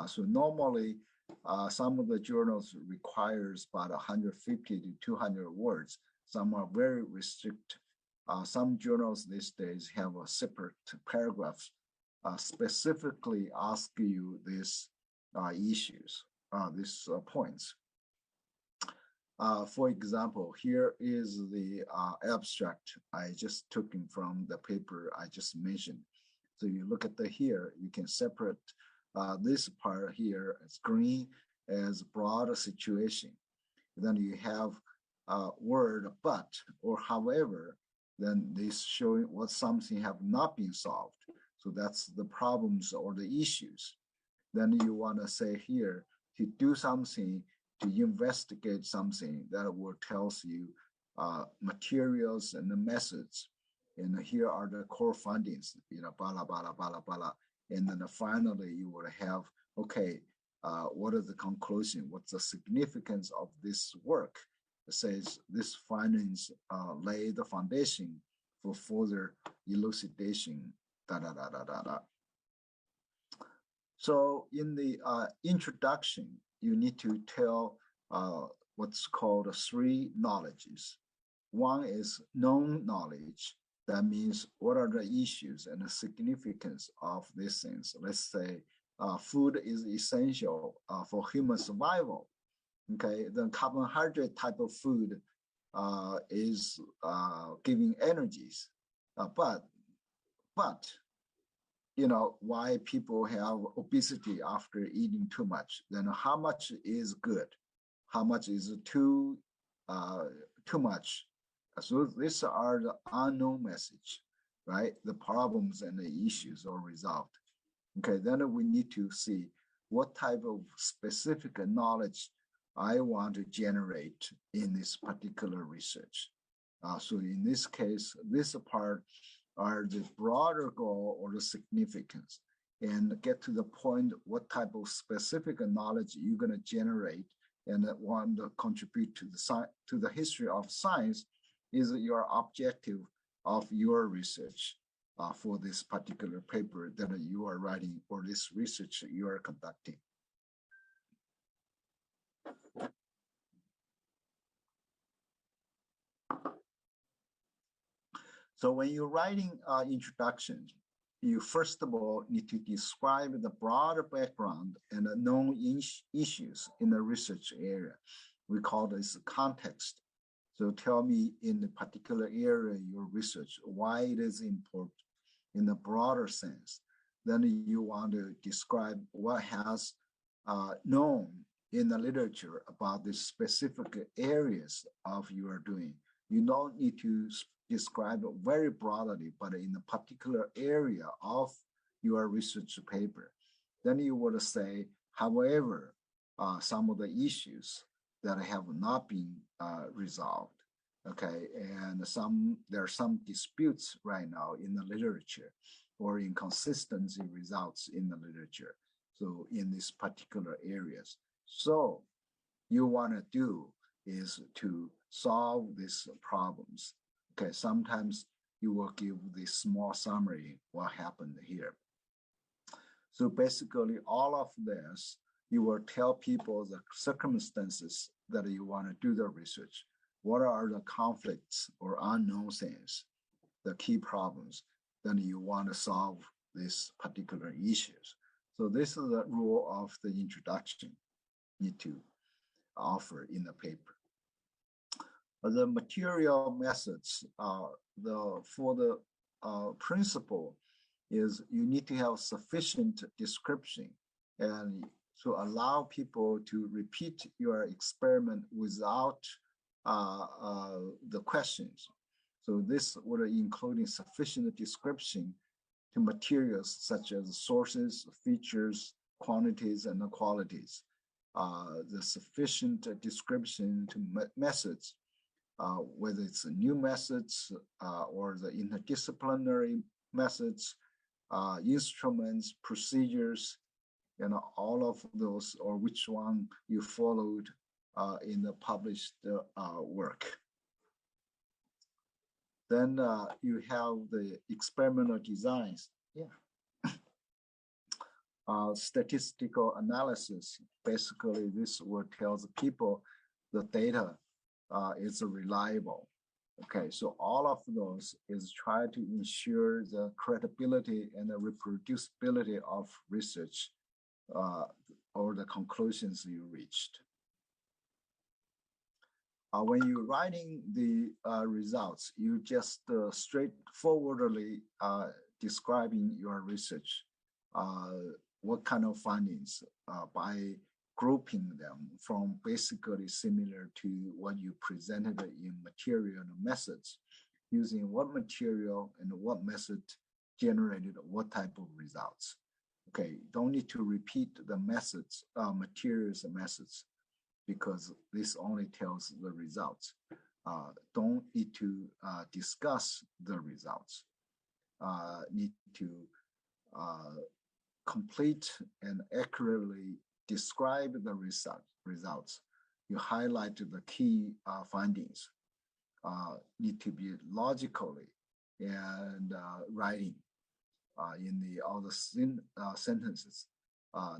So normally, some of the journals requires about 150 to 200 words. Some are very restricted. Some journals these days have a separate paragraphs specifically ask you these issues, these points. For example, here is the abstract I just took from the paper I just mentioned. So you look at here, you can separate this part here as green as broad situation. Then you have word but or however, then this showing what something have not been solved. So that's the problems or the issues. Then you want to say here to do something, to investigate something that will tells you materials and the methods. And here are the core findings, blah, blah, blah, blah. And then finally you will have, okay, what is the conclusion? What's the significance of this work? It says this findings lay the foundation for further elucidation. So in the introduction, you need to tell what's called 3 knowledges. One is known knowledge. That means what are the issues and the significance of these things. Let's say food is essential for human survival. Okay, the carbohydrate type of food is giving energies, but why people have obesity after eating too much? Then how much is good? How much is too much? So these are the unknown message, right? The problems and the issues are resolved. Okay, then we need to see what type of specific knowledge I want to generate in this particular research. So in this case, this part are the broader goal or the significance, and get to the point what type of specific knowledge you're going to generate and want to contribute to the history of science is your objective of your research for this particular paper that you are writing or this research you are conducting. So when you're writing introductions, you first of all need to describe the broader background and the known issues in the research area. We call this context. So tell me in the particular area your research, why it is important in the broader sense. Then you want to describe what has known in the literature about the specific areas of your doing. You don't need to describe it very broadly, but in a particular area of your research paper. Then you would say, however, some of the issues that have not been resolved, okay, and there are some disputes right now in the literature or inconsistency results in the literature. So in these particular areas. So you want to do is to solve these problems. Okay, sometimes you will give this small summary what happened here. So basically all of this, you will tell people the circumstances that you want to do the research. What are the conflicts or unknown things, the key problems that you want to solve these particular issues. So this is the rule of the introduction need to offer in the paper. The material methods, for the principle is you need to have sufficient description and to allow people to repeat your experiment without the questions. So this would include sufficient description to materials such as sources, features, quantities, and qualities. The sufficient description to methods, whether it's new methods or the interdisciplinary methods, instruments, procedures, all of those, or which one you followed in the published work. Then you have the experimental designs. Yeah. Statistical analysis. Basically, this what tells people the data is reliable. Okay, so all of those is try to ensure the credibility and the reproducibility of research or the conclusions you reached. When you're writing the results, you just straightforwardly describing your research, what kind of findings by grouping them from basically similar to what you presented in material and methods, using what material and what method generated what type of results. Okay, don't need to repeat the methods, materials and methods, because this only tells the results. Don't need to discuss the results. Need to complete and accurately describe the results. You highlight the key findings. Need to be logically and writing in the other sentences.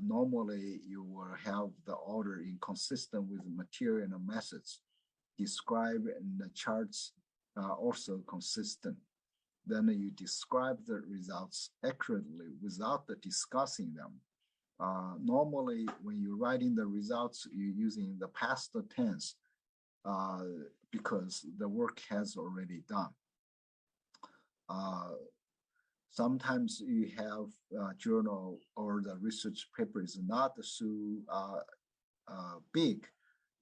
Normally, you will have the order inconsistent with material and methods. Describe and the charts also consistent. Then you describe the results accurately without discussing them. Normally, when you're writing the results, you're using the past tense because the work has already done. Sometimes you have journal or the research paper is not so big.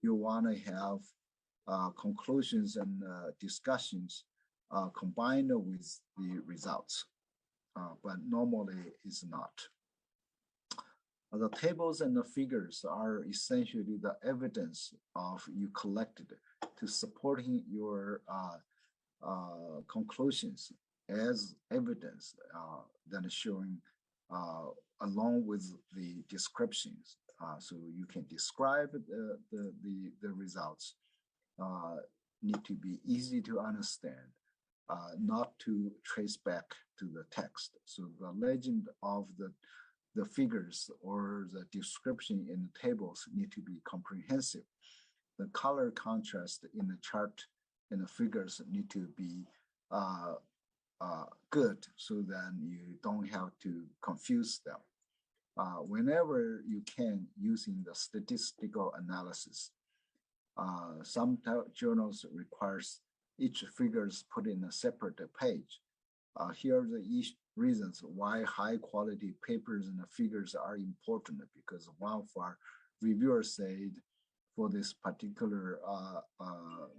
You want to have conclusions and discussions combined with the results, but normally it's not. The tables and the figures are essentially the evidence of you collected to supporting your conclusions as evidence that is showing along with the descriptions. So you can describe the results, need to be easy to understand, not to trace back to the text. So the legend of the figures or the description in the tables need to be comprehensive. The color contrast in the chart and the figures need to be good, so then you don't have to confuse them. Whenever you can, using the statistical analysis. Some journals requires each figures put in a separate page. Here are the reasons why high quality papers and the figures are important, because one of our reviewers said for this particular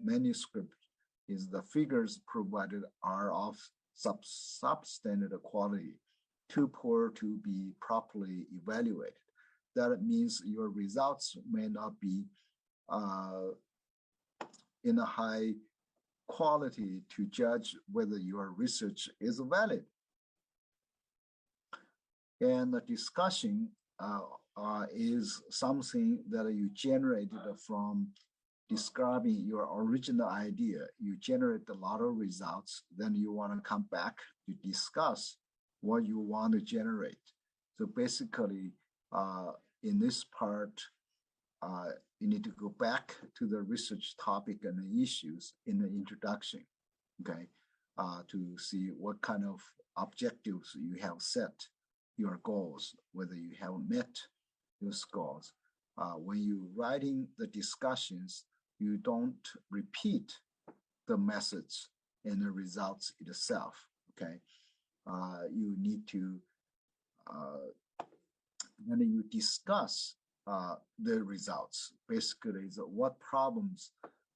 manuscript is the figures provided are of substandard quality, too poor to be properly evaluated. That means your results may not be in a high quality to judge whether your research is valid. And the discussion is something that you generated from describing your original idea. You generate a lot of results, then you want to come back to discuss what you want to generate. So basically, in this part, you need to go back to the research topic and the issues in the introduction. Okay, to see what kind of objectives you have set your goals, whether you have met those goals. When you're writing the discussions, you don't repeat the methods and the results itself, okay? You need to, then you discuss the results. Basically, is what problems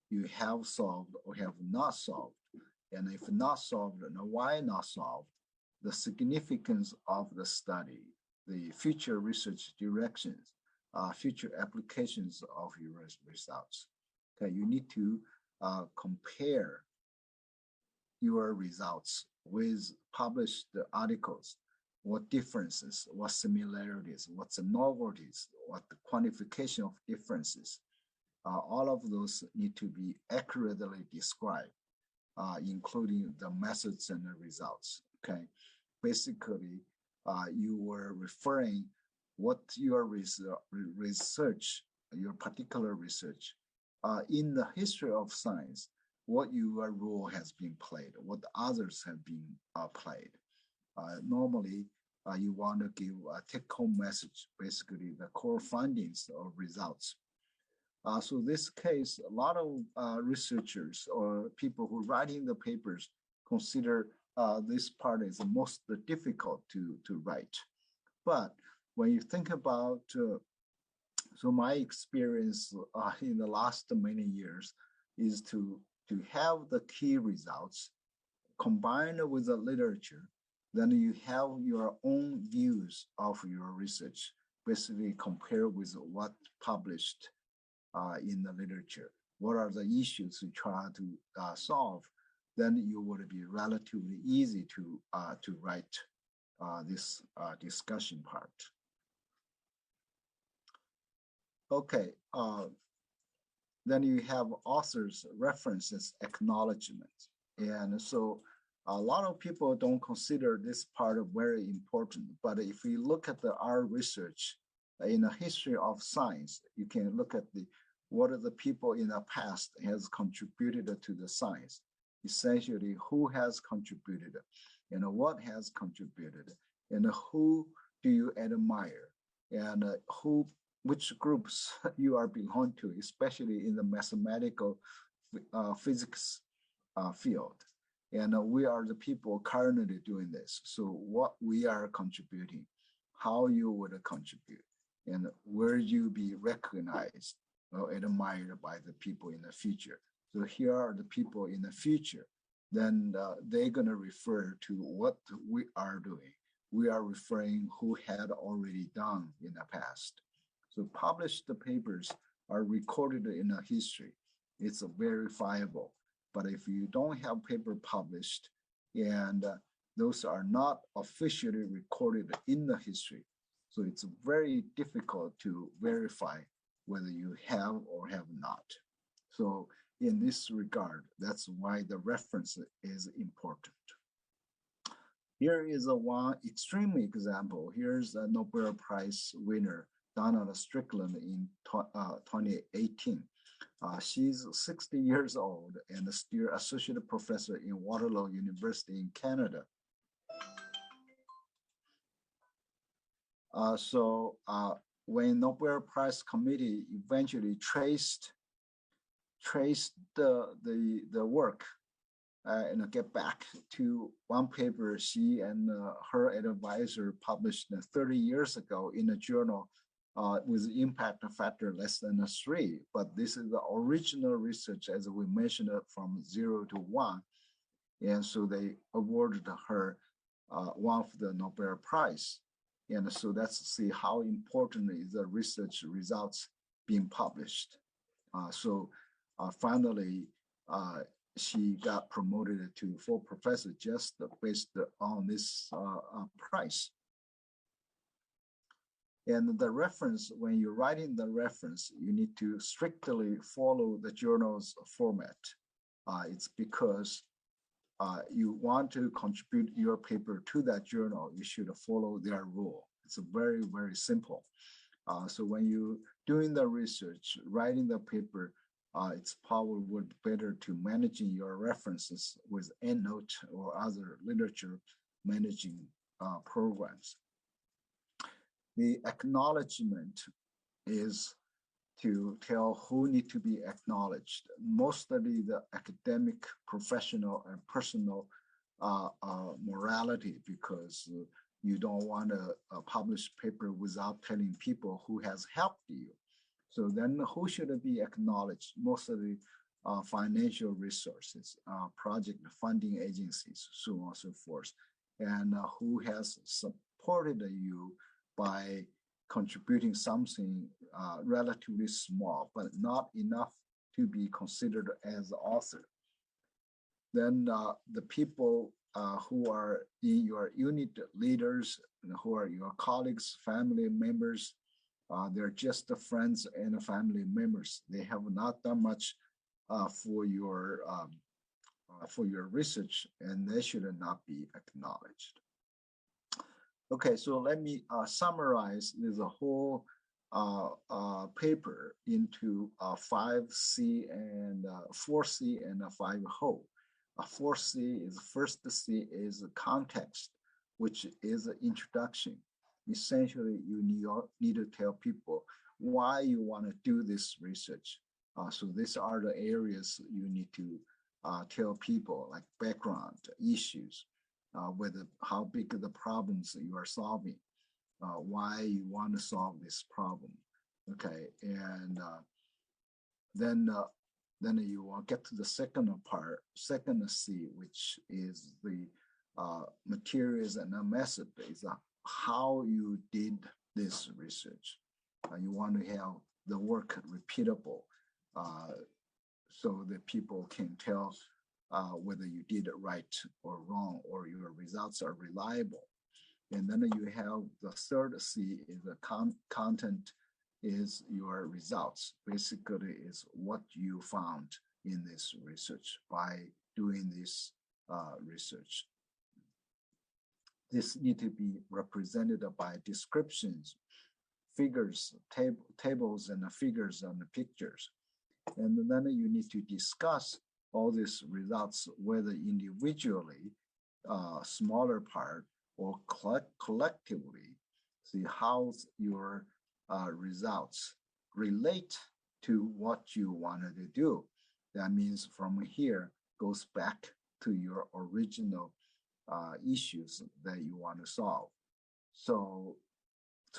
you have solved or have not solved. And if not solved, then why not solved? The significance of the study, the future research directions, future applications of your results. Okay, you need to compare your results with published articles. What differences, what similarities, what's the novelties, what the quantification of differences. All of those need to be accurately described, including the methods and the results, okay? Basically, you were referring what your research, your particular research, in the history of science, what your role has been played, what others have been played. Normally, you want to give a take-home message, basically the core findings or results. So this case, a lot of researchers or people who writing the papers consider this part is the most difficult to write. But when you think about, so my experience in the last many years is to have the key results combined with the literature, then you have your own views of your research, basically compare with what published in the literature. What are the issues you try to solve? Then you would be relatively easy to write this discussion part. Okay, then you have authors' references, acknowledgement. And so a lot of people don't consider this part very important, but if you look at our research in the history of science, you can look at what are the people in the past has contributed to the science, essentially who has contributed and what has contributed and who do you admire and which groups you are belong to, especially in the mathematical physics field. And we are the people currently doing this. So what we are contributing, how you would contribute, and where you be recognized or admired by the people in the future. So here are the people in the future. Then they're gonna refer to what we are doing. We are referring who had already done in the past. So published papers are recorded in a history. It's verifiable. But if you don't have paper published and those are not officially recorded in the history, so it's very difficult to verify whether you have or have not. So in this regard, that's why the reference is important. Here is one extreme example. Here's a Nobel Prize winner, Donald Strickland in 2018. She's 60 years old and still associate professor in Waterloo University in Canada. When Nobel Prize Committee eventually traced the work and get back to one paper she and her advisor published 30 years ago in a journal with impact factor less than 3, but this is the original research as we mentioned from 0 to 1, and so they awarded her one of the Nobel Prize. And so let's see how important is the research results being published. Finally, she got promoted to full professor just based on this prize. And the reference, when you're writing the reference, you need to strictly follow the journal's format. It's because you want to contribute your paper to that journal, you should follow their rule. It's very, very simple. So when you're doing the research, writing the paper, it's probably would better to managing your references with EndNote or other literature managing programs. The acknowledgement is to tell who need to be acknowledged. Mostly the academic, professional, and personal morality, because you don't want to publish paper without telling people who has helped you. So then who should be acknowledged? Mostly financial resources, project funding agencies, so on and so forth, and who has supported you by contributing something relatively small, but not enough to be considered as the author. Then the people who are in your unit leaders, who are your colleagues, family members, they're just the friends and family members. They have not done much for your research, and they should not be acknowledged. Okay, so let me summarize this whole paper into 5C and 4C and 5 whole. 4C is first C is context, which is an introduction. Essentially, you need to tell people why you want to do this research. So these are the areas you need to tell people, like background issues, whether how big are the problems you are solving, why you want to solve this problem. Okay, and then you will get to the second part, second C, which is the materials and the method, is how you did this research. You want to have the work repeatable, so that people can tell whether you did it right or wrong, or your results are reliable. And then you have the third C is the content, is your results. Basically, is what you found in this research by doing this research. This need to be represented by descriptions, figures, tables and figures and pictures. And then you need to discuss all these results, whether individually, smaller part, or collectively. See how your results relate to what you wanted to do. That means from here goes back to your original issues that you want to solve. So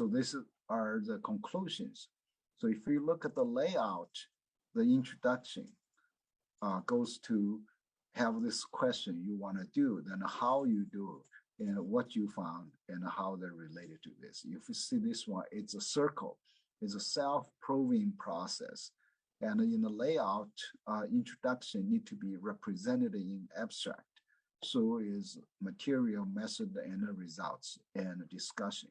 these are the conclusions. So if you look at the layout, the introduction goes to have this question you want to do, then how you do it, and what you found, and how they're related to this. If you see this one, it's a circle. It's a self-proving process. And in the layout, introduction need to be represented in abstract. So is material, method, and results, and discussion.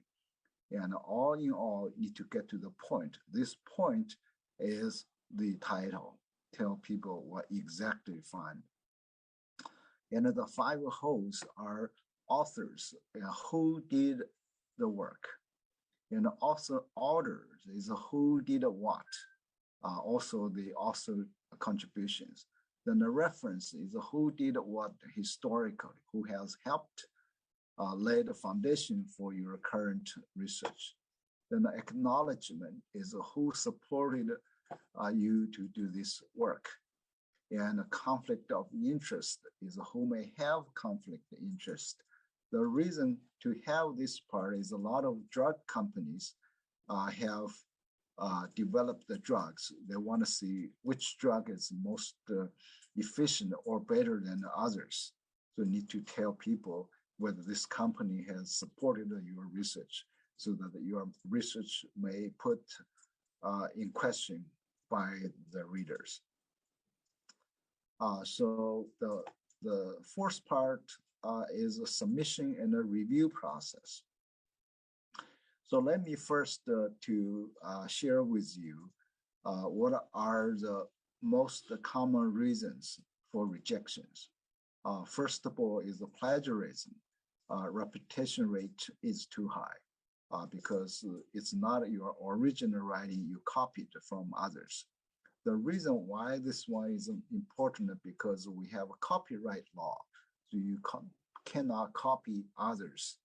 And all in all, need to get to the point. This point is the title. Tell people what exactly you find. And the 5 wholes are authors, who did the work. And also orders is who did what. Also the author contributions. Then the reference is who did what historically, who has helped lay the foundation for your current research. Then the acknowledgement is who supported you to do this work. And a conflict of interest is who may have conflict of interest. The reason to have this part is a lot of drug companies have developed the drugs. They want to see which drug is most efficient or better than others. So you need to tell people whether this company has supported your research, so that your research may put in question by the readers. So the fourth part is a submission and a review process. So let me first to share with you what are the most common reasons for rejections. First of all is the plagiarism. Repetition rate is too high because it's not your original writing, you copied from others. The reason why this one is important because we have a copyright law, so you cannot copy others.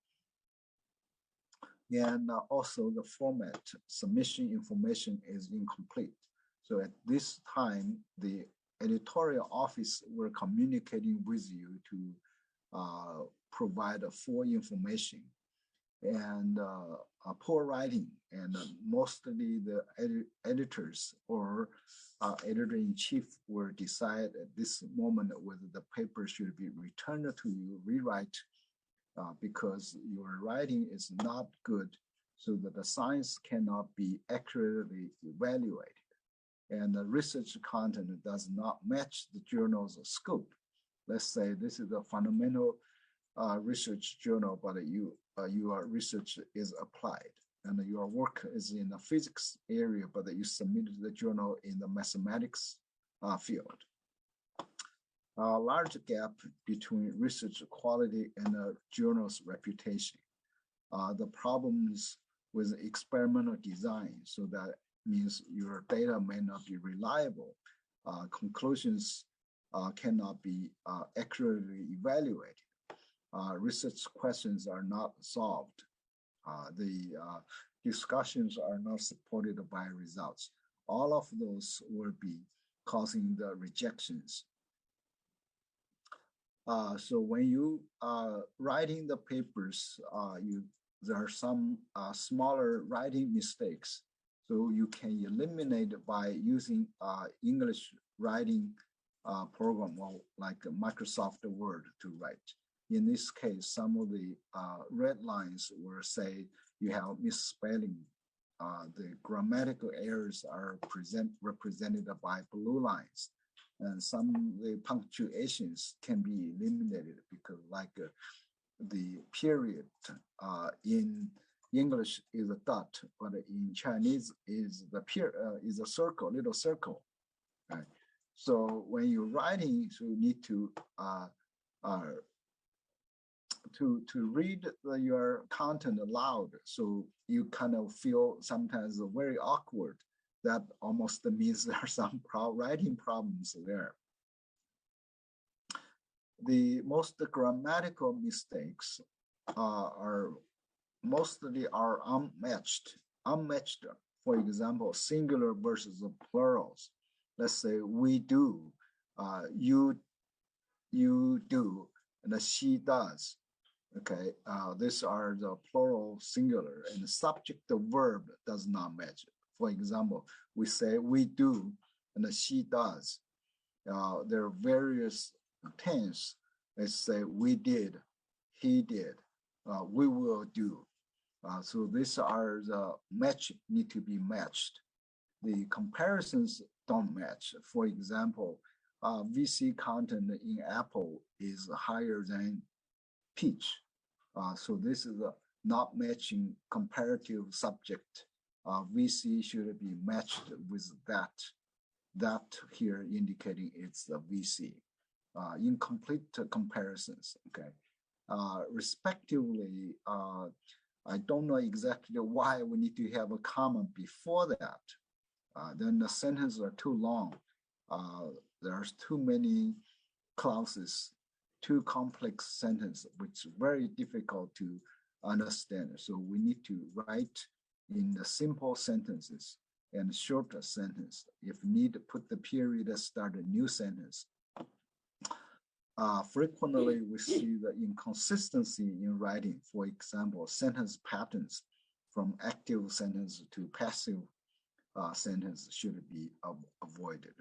And also the format, submission information is incomplete. So at this time, the editorial office were communicating with you to provide full information. And poor writing, and mostly the editors or editor-in-chief will decide at this moment whether the paper should be returned to you, rewrite, because your writing is not good, so that the science cannot be accurately evaluated. And the research content does not match the journal's scope. Let's say this is a fundamental research journal, but your research is applied, and your work is in the physics area, but you submitted the journal in the mathematics field. A large gap between research quality and a journal's reputation. The problems with experimental design, so that means your data may not be reliable. Conclusions cannot be accurately evaluated. Research questions are not solved. The discussions are not supported by results. All of those will be causing the rejections. So when you writing the papers, there are some smaller writing mistakes. So you can eliminate by using English writing program, like Microsoft Word to write. In this case, some of the red lines will say you have misspelling. The grammatical errors are represented by blue lines. And some of the punctuations can be eliminated because like the period in English is a dot, but in Chinese is is a circle, little circle. Right? So when you're writing, so you need to read your content aloud, so you kind of feel sometimes very awkward. That almost means there are some writing problems there. The most grammatical mistakes are mostly unmatched. For example, singular versus plurals. Let's say we do, you do, and she does. Okay, these are the plural singular, and the subject, the verb does not match. For example, we say we do, and she does. There are various tense. Let's say we did, he did, we will do. So these are the need to be matched. The comparisons don't match. For example, VC content in Apple is higher than peach. So this is a not matching comparative subject. VC should be matched with that. That here indicating it's a VC. Incomplete comparisons, okay? Respectively, I don't know exactly why we need to have a comma before that. Then the sentences are too long. There's too many clauses, too complex sentence, which is very difficult to understand. So we need to write in the simple sentences and shorter sentence. If need, put the period, start a new sentence. Frequently, we see the inconsistency in writing. For example, sentence patterns from active sentence to passive sentence should be avoided.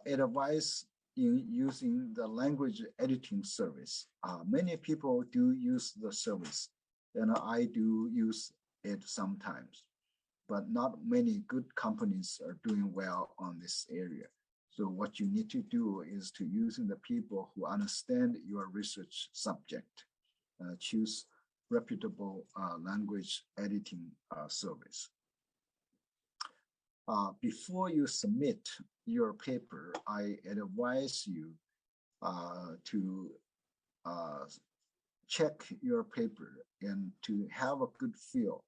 Advice in using the language editing service. Many people do use the service, and I do use it sometimes, but not many good companies are doing well on this area. So what you need to do is to using the people who understand your research subject. Choose reputable language editing service. Before you submit your paper, I advise you to check your paper and to have a good feel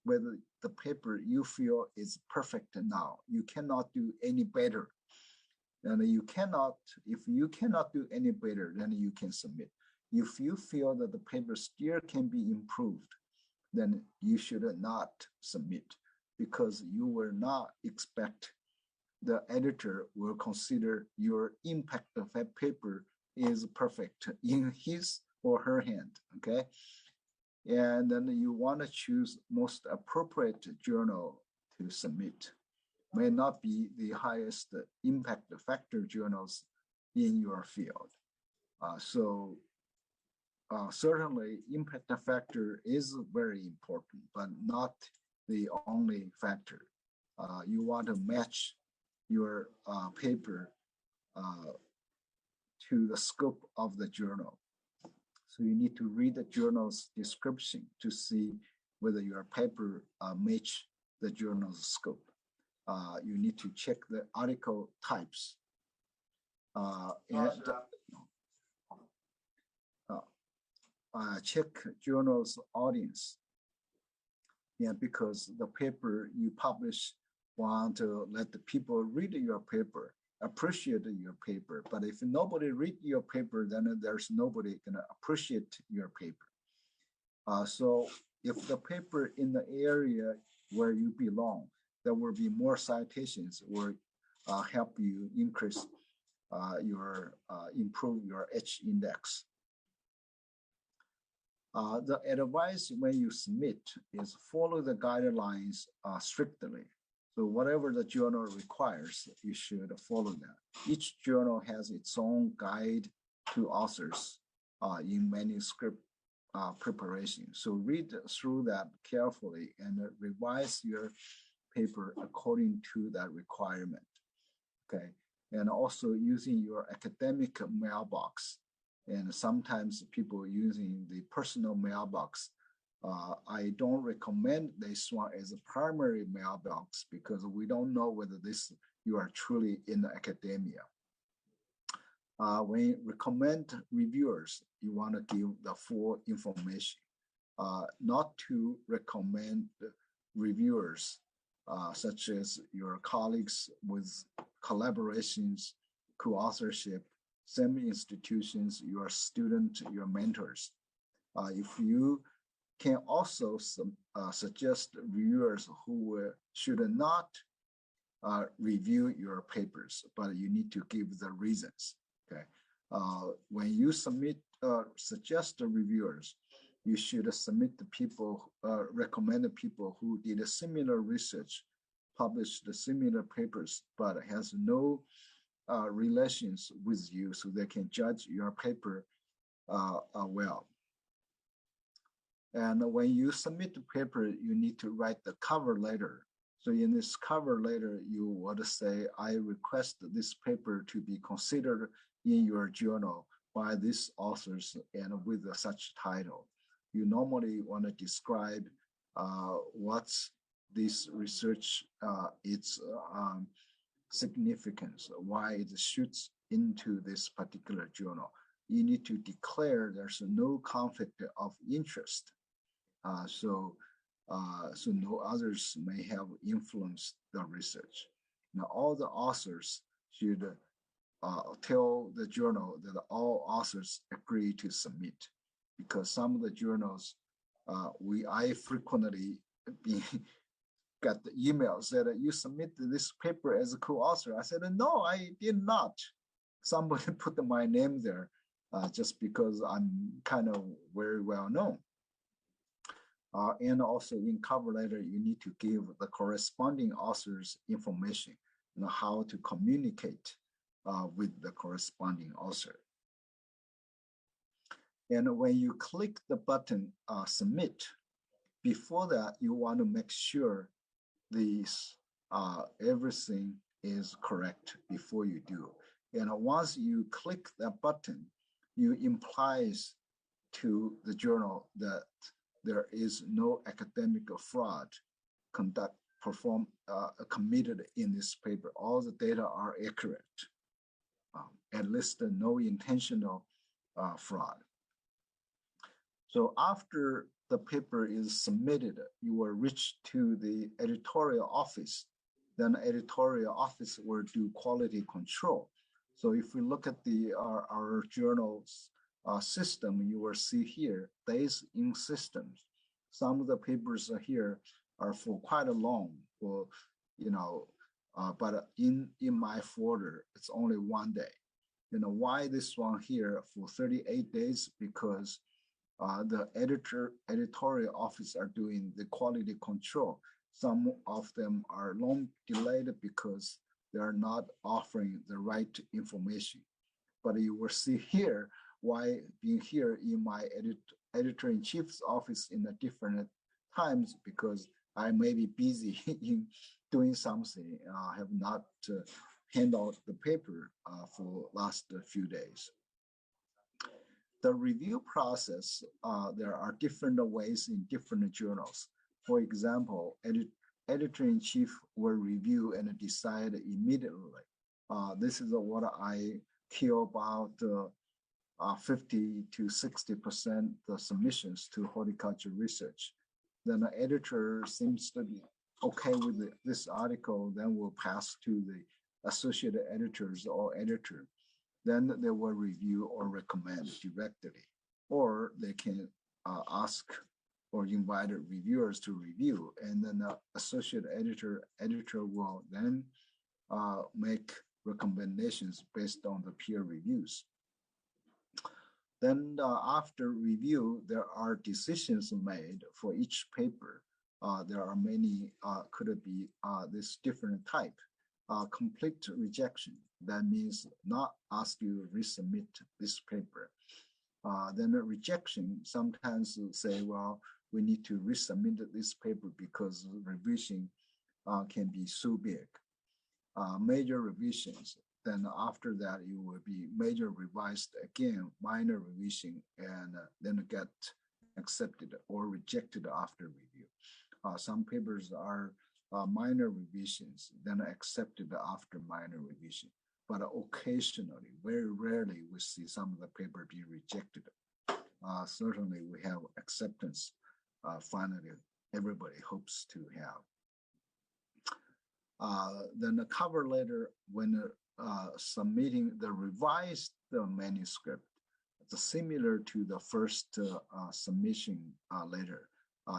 whether the paper you feel is perfect now. You cannot do any better. And you cannot, if you cannot do any better, then you can submit. If you feel that the paper still can be improved, then you should not submit, because you will not expect the editor will consider your impact of that paper is perfect in his or her hand, okay? And then you want to choose most appropriate journal to submit. May not be the highest impact factor journals in your field. Certainly impact factor is very important, but not the only factor. You want to match your paper to the scope of the journal. So you need to read the journal's description to see whether your paper match the journal's scope. You need to check the article types. Check journal's audience. Yeah, because the paper you publish want to let the people read your paper, appreciate your paper. But if nobody read your paper, then there's nobody gonna appreciate your paper. So if the paper in the area where you belong, there will be more citations or help you increase improve your H index. The advice when you submit is follow the guidelines strictly. So whatever the journal requires, you should follow that. Each journal has its own guide to authors in manuscript preparation. So read through that carefully and revise your paper according to that requirement, okay? And also using your academic mailbox. And sometimes people using the personal mailbox. I don't recommend this one as a primary mailbox because we don't know whether you are truly in the academia. When you recommend reviewers, you want to give the full information, not to recommend reviewers such as your colleagues with collaborations, co-authorship, same institutions, your student, your mentors. If you can also suggest reviewers who should not review your papers, but you need to give the reasons, okay? When you suggest the reviewers, you should submit the people, recommend the people who did a similar research, published the similar papers, but has no relations with you, so they can judge your paper well. And when you submit the paper, you need to write the cover letter. So in this cover letter, you want to say, I request this paper to be considered in your journal by these authors and with such title. You normally want to describe what's this research, its significance, why it shoots into this particular journal. You need to declare there's no conflict of interest. So no others may have influenced the research. Now, all the authors should tell the journal that all authors agree to submit, because some of the journals, I frequently got the email said that you submitted this paper as a co-author. I said, no, I did not. Somebody put my name there just because I'm kind of very well known. And also in cover letter, you need to give the corresponding author's information, how to communicate with the corresponding author. And when you click the button submit, before that, you want to make sure everything is correct before you do. And once you click that button, you implies to the journal that there is no academic fraud committed in this paper. All the data are accurate, at least no intentional fraud. So after the paper is submitted, you will reach to the editorial office. Then editorial office will do quality control. So if we look at our journal's system, you will see here days in systems. Some of the papers here are for quite a long, for but in my folder it's only 1 day. Why this one here for 38 days? Because the editorial office are doing the quality control. Some of them are long delayed because they are not offering the right information. But you will see here why being here in my editor-in-chief's office in a different times, because I may be busy in doing something. I have not handled the paper for last few days. The review process, there are different ways in different journals. For example, editor-in-chief will review and decide immediately. This is what I hear about 50 to 60% the submissions to horticulture research. Then the editor seems to be okay with this article, then we'll pass to the associate editors or editor. Then they will review or recommend directly, or they can ask or invite reviewers to review, and then the associate editor will then make recommendations based on the peer reviews. Then after review, there are decisions made for each paper. There are many, could it be this different type. Complete rejection, that means not ask you to resubmit this paper. Then a rejection, sometimes say, well, we need to resubmit this paper because revision can be so big. Major revisions, then after that, it will be major revised again, minor revision, and then get accepted or rejected after review. Some papers are minor revisions, then accepted after minor revision. But occasionally, very rarely, we see some of the paper being rejected. Certainly, we have acceptance. Finally, everybody hopes to have. Then the cover letter, when submitting the revised manuscript, it's similar to the first submission letter.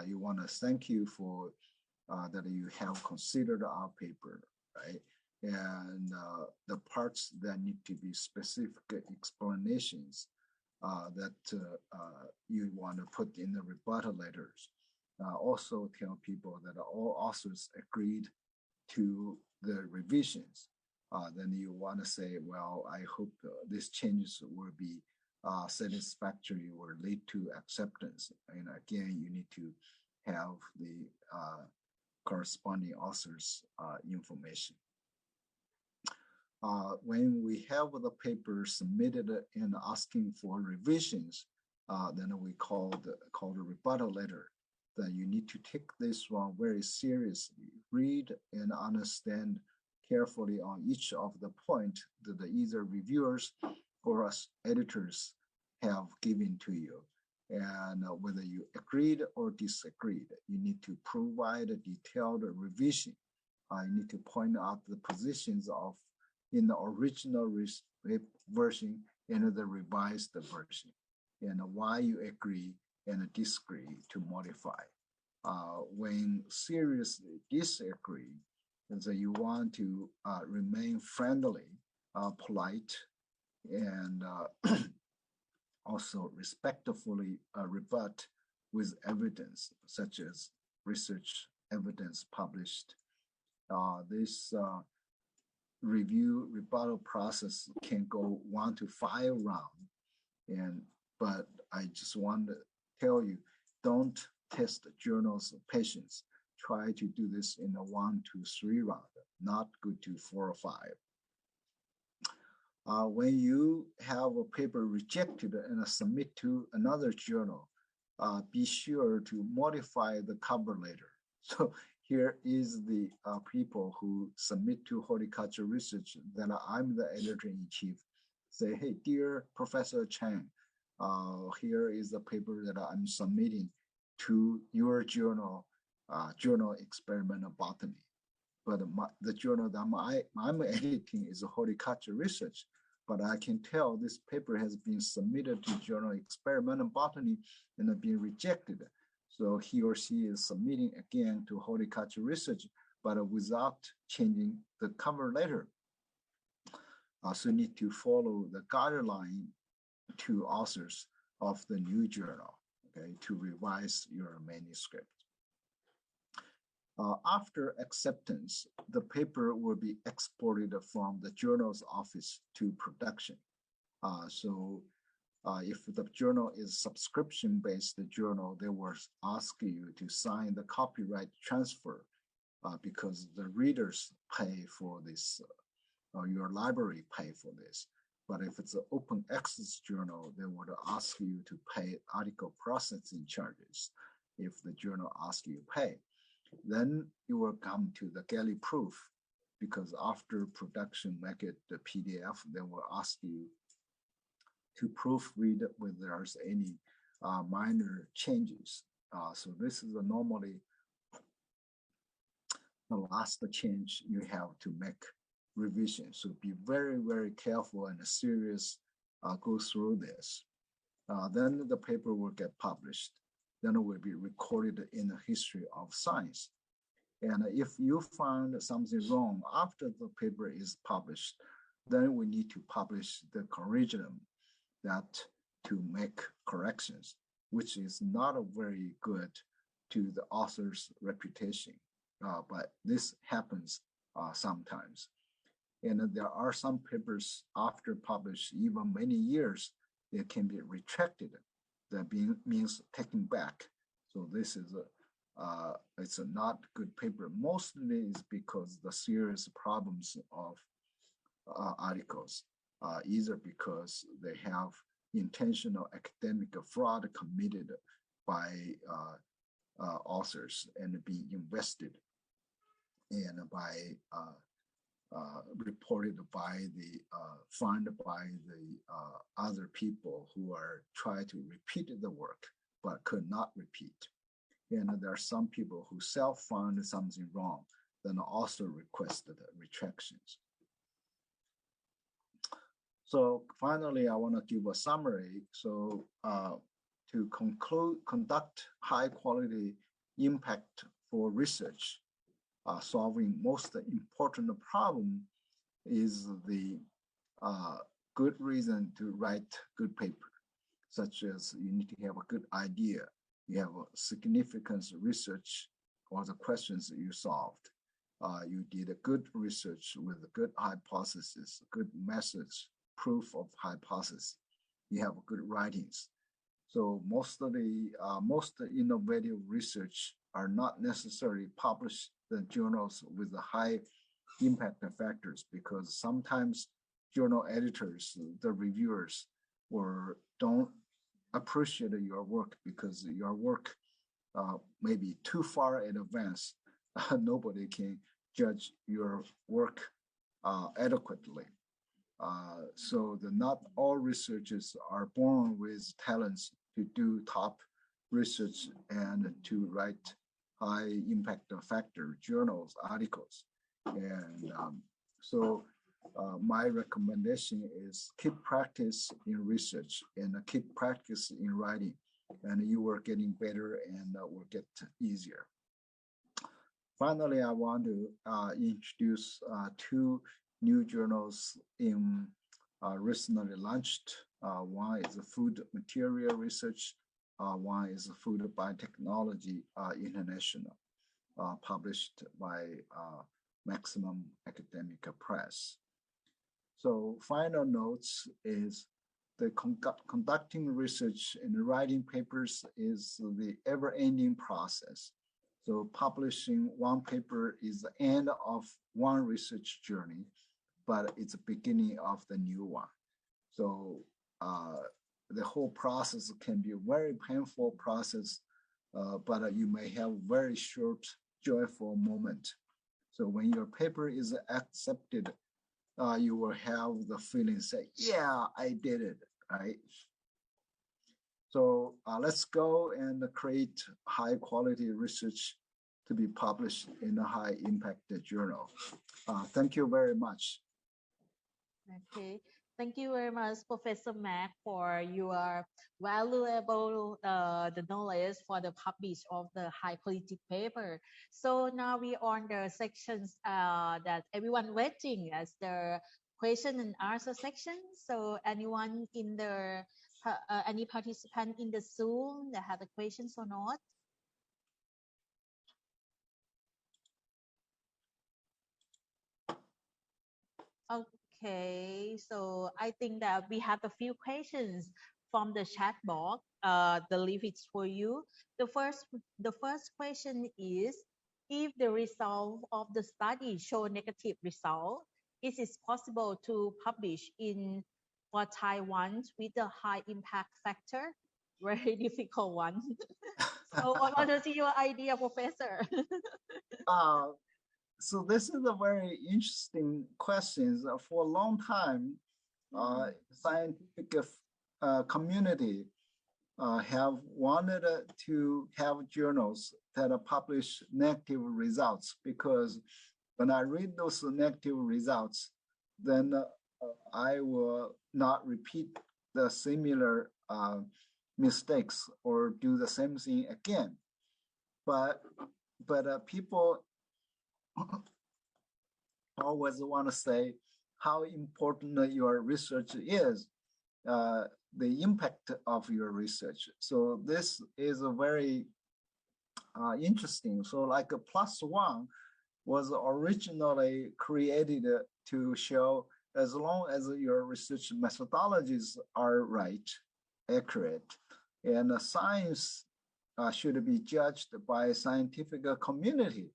You want to thank you for that you have considered our paper, right? And the parts that need to be specific explanations that you want to put in the rebuttal letters. Also tell people that all authors agreed to the revisions. Then you want to say, well, I hope these changes will be satisfactory or lead to acceptance. And again, you need to have the corresponding authors' information. When we have the paper submitted and asking for revisions, then we call the rebuttal letter. Then you need to take this one very seriously, read and understand carefully on each of the points that either reviewers or us editors have given to you. And whether you agreed or disagreed, you need to provide a detailed revision. You need to point out the positions of in the original version and the revised version, and why you agree and disagree to modify. When seriously disagree, so you want to remain friendly, polite, and also respectfully rebut with evidence, such as research evidence published. This review rebuttal process can go 1 to 5 rounds, but I just want to tell you, don't test the journal's patience. Try to do this in a 1 to 3 round, not go to 4 or 5. When you have a paper rejected and submit to another journal, be sure to modify the cover letter. So here is the people who submit to horticulture research that I'm the editor-in-chief. Say, hey, dear Professor Chang, here is the paper that I'm submitting to your journal, Journal Experimental Botany. But the journal that I'm editing is Horticulture Research. But I can tell this paper has been submitted to Journal Experimental Botany and been rejected. So he or she is submitting again to Horticulture Research, but without changing the cover letter. So you need to follow the guideline to authors of the new journal, okay, to revise your manuscript. After acceptance, the paper will be exported from the journal's office to production. If the journal is subscription-based journal, they will ask you to sign the copyright transfer because the readers pay for this, or your library pay for this. But if it's an open access journal, they would ask you to pay article processing charges if the journal asks you to pay. Then you will come to the galley proof, because after production, make it the PDF, they will ask you to proofread whether there's any minor changes. So this is normally the last change you have to make revision. So be very, very careful and serious, go through this. Then the paper will get published. Then it will be recorded in the history of science. And if you find something wrong after the paper is published, then we need to publish the curriculum that to make corrections, which is not a very good to the author's reputation. But this happens sometimes. And there are some papers after published, even many years, they can be retracted. That means taken back. So this is it's a not good paper. Mostly is because the serious problems of articles, either because they have intentional academic fraud committed by authors and be invested and by reported by the found by the other people who are trying to repeat the work but could not repeat. And there are some people who self-found something wrong, then also requested retractions. So finally, I want to give a summary. So to conclude, conduct high quality impact for research, solving most important problem is the good reason to write good paper, such as you need to have a good idea, you have a significant research or the questions that you solved. You did a good research with a good hypothesis, good methods, proof of hypothesis. You have good writings. So most of the most innovative research are not necessarily published in journals with the high impact factors, because sometimes journal editors, the reviewers, don't appreciate your work because your work may be too far in advance. Nobody can judge your work adequately. So not all researchers are born with talents to do top research and to write high impact factor journals, articles. And my recommendation is keep practice in research and keep practice in writing, and you are getting better and will get easier. Finally, I want to introduce two new journals in recently launched. One is Food Material Research. One is Food Biotechnology International, published by Maximum Academic Press. So final notes is the conducting research and writing papers is the ever-ending process. So publishing one paper is the end of one research journey, but it's the beginning of the new one. So the whole process can be a very painful process, but you may have very short, joyful moment. So when your paper is accepted, you will have the feeling say, yeah, I did it, right? So let's go and create high quality research to be published in a high impact journal. Thank you very much. Okay, thank you very much, Professor Mac, for your valuable the knowledge for the publish of the high quality paper. So now we on the sections that everyone waiting as the question and answer section. So anyone in the any participant in the Zoom that have the questions or not? Okay, so I think that we have a few questions from the chat box. The leave it for you. The first question is, if the result of the study show negative result, is it possible to publish in for Taiwan with a high impact factor? Very difficult one. So what is your idea, Professor? So this is a very interesting question. For a long time, scientific community have wanted to have journals that publish negative results, because when I read those negative results, then I will not repeat the similar mistakes or do the same thing again. But people always want to say how important your research is, the impact of your research. So this is a very interesting. So like a PLOS One was originally created to show, as long as your research methodologies are right, accurate, and science should be judged by scientific community.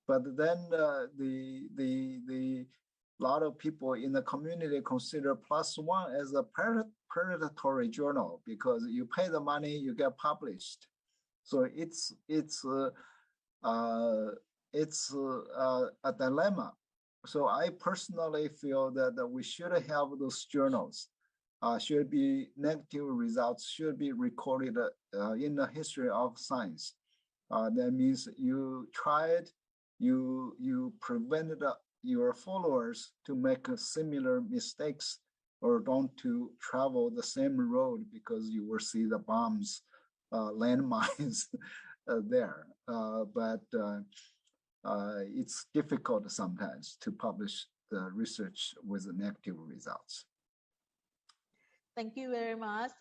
But then the lot of people in the community consider PLOS One as a predatory journal, because you pay the money, you get published. So it's a dilemma. So I personally feel that we should have those journals. Should be negative results should be recorded in the history of science. That means you tried, you prevented your followers to make similar mistakes, or don't to travel the same road because you will see the bombs, landmines there. But it's difficult sometimes to publish the research with negative results. Thank you very much.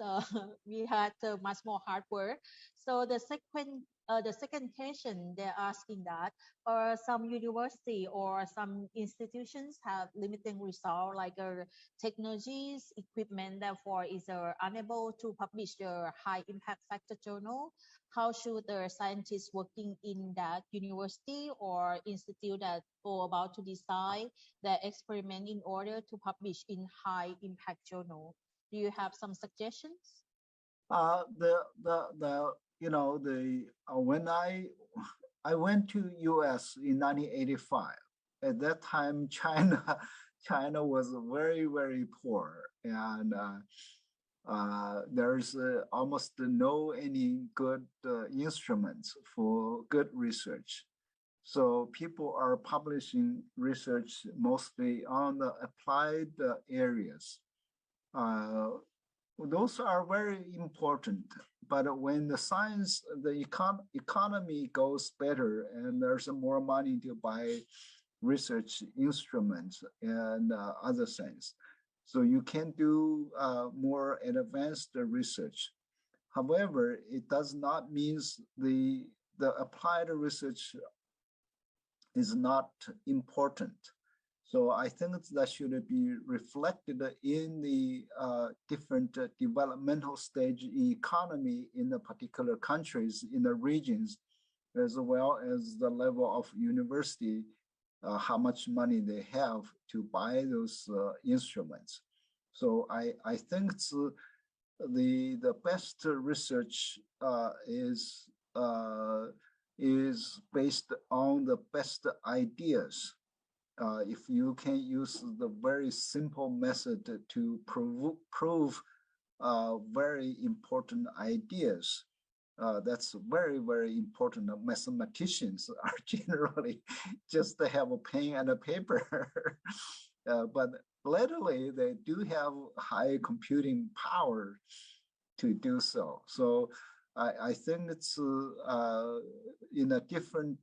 We had much more hard work. So the second question, they're asking that some university or some institutions have limiting result, like technologies, equipment, therefore is unable to publish the high impact factor journal. How should the scientists working in that university or institute that go about to design the experiment in order to publish in high impact journal? Do you have some suggestions? When I went to US in 1985, at that time China was very, very poor, and there's almost no any good instruments for good research. So people are publishing research mostly on the applied areas. Those are very important, but when the science, the economy goes better and there's more money to buy research instruments and other things, so you can do more advanced research. However, it does not mean the applied research is not important. So I think that should be reflected in the different developmental stage economy in the particular countries, in the regions, as well as the level of university, how much money they have to buy those instruments. So I think the best research is based on the best ideas. If you can use the very simple method to prove very important ideas. That's very, very important. Mathematicians are generally just to have a pen and a paper. But latterly, they do have high computing power to do so. So I think it's in a different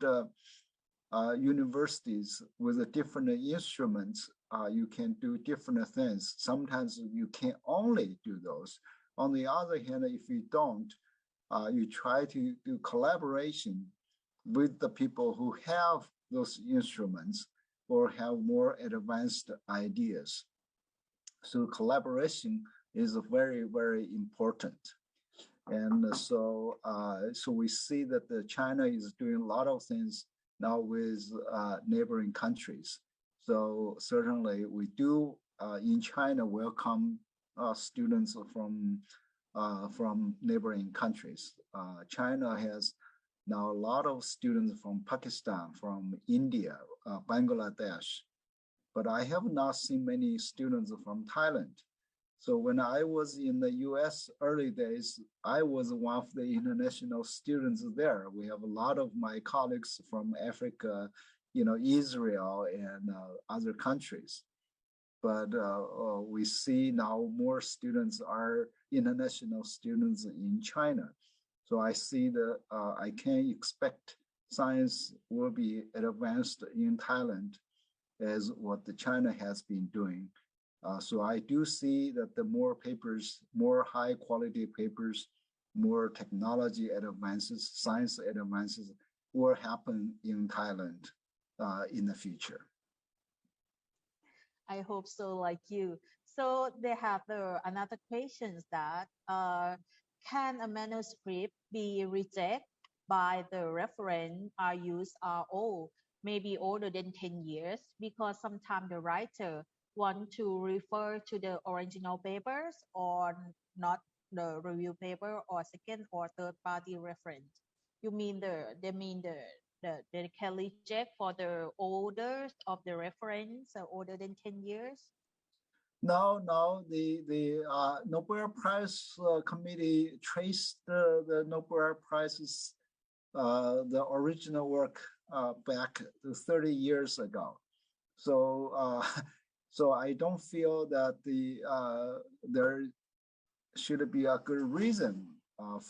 universities with the different instruments, you can do different things. Sometimes you can only do those. On the other hand, if you don't, you try to do collaboration with the people who have those instruments or have more advanced ideas. So collaboration is very, very important. And so, so we see that China is doing a lot of things now with neighboring countries. So certainly we do in China welcome students from neighboring countries. China has now a lot of students from Pakistan, from India, Bangladesh, but I have not seen many students from Thailand. So when I was in the US early days, I was one of the international students there. We have a lot of my colleagues from Africa, Israel and other countries. But we see now more students are international students in China. So I see that I can expect science will be advanced in Thailand as what the China has been doing. So I do see that the more papers, more high quality papers, more technology advances, science advances will happen in Thailand in the future. I hope so, like you. So they have another question that can a manuscript be rejected by the reference are used are old, maybe older than 10 years, because sometimes the writer want to refer to the original papers or not the review paper or second or third party reference. You mean they can reject for the older of the reference older than 10 years? No, the Nobel Prize committee traced the Nobel Prizes, the original work back to 30 years ago. So so I don't feel that there should be a good reason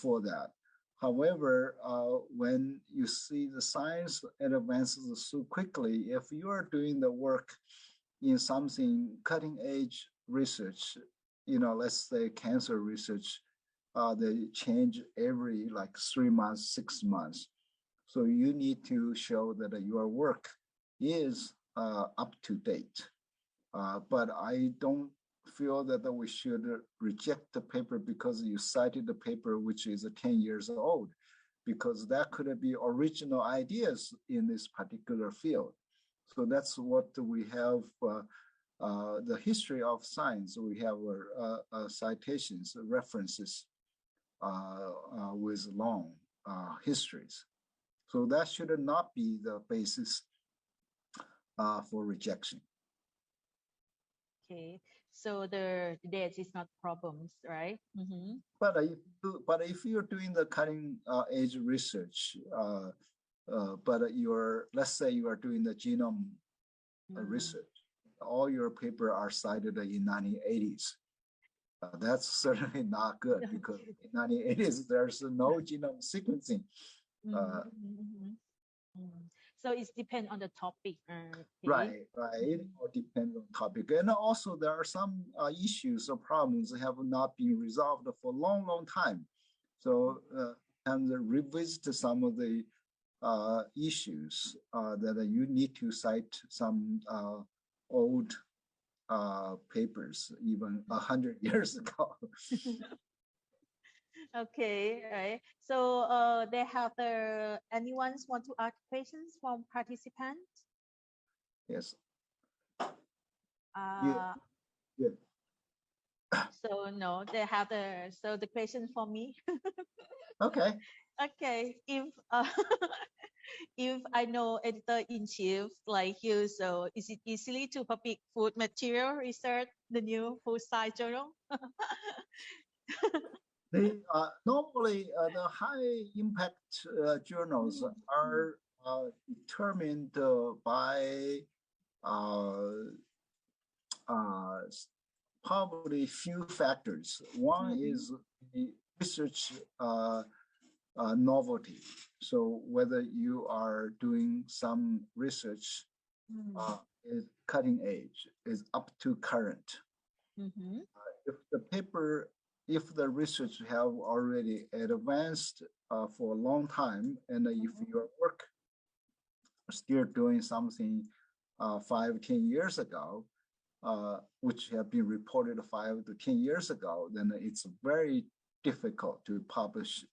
for that. However, when you see the science advances so quickly, if you are doing the work in something cutting edge research, let's say cancer research, they change every like 3 months, 6 months. So you need to show that your work is up to date. But I don't feel that we should reject the paper because you cited the paper which is 10 years old, because that could be original ideas in this particular field. So that's what we have, the history of science. We have citations, references with long histories. So that should not be the basis for rejection. Okay, so the date is not problems, right? Mm-hmm. But if you're doing the cutting edge research, but let's say you are doing the genome research, all your paper are cited in 1980s. That's certainly not good because in 1980s there's no genome sequencing. So it depends on the topic. Okay. Right. It all depends on topic. And also there are some issues or problems that have not been resolved for a long, long time. So and revisit some of the issues that you need to cite some old papers, even 100 years ago. Okay, right. So they have anyone want to ask questions from participants? Yes. Yeah. So no, they have the question for me. Okay. Okay, if I know editor-in-chief like you, so is it easily to publish food material research the new food science journal? They normally the high impact journals are determined by probably few factors. One is the research novelty. So whether you are doing some research is cutting edge, is up to current. If the paper, if the research have already advanced for a long time, and if your work still doing something 5-10 years ago, which have been reported 5 to 10 years ago, then it's very difficult to publish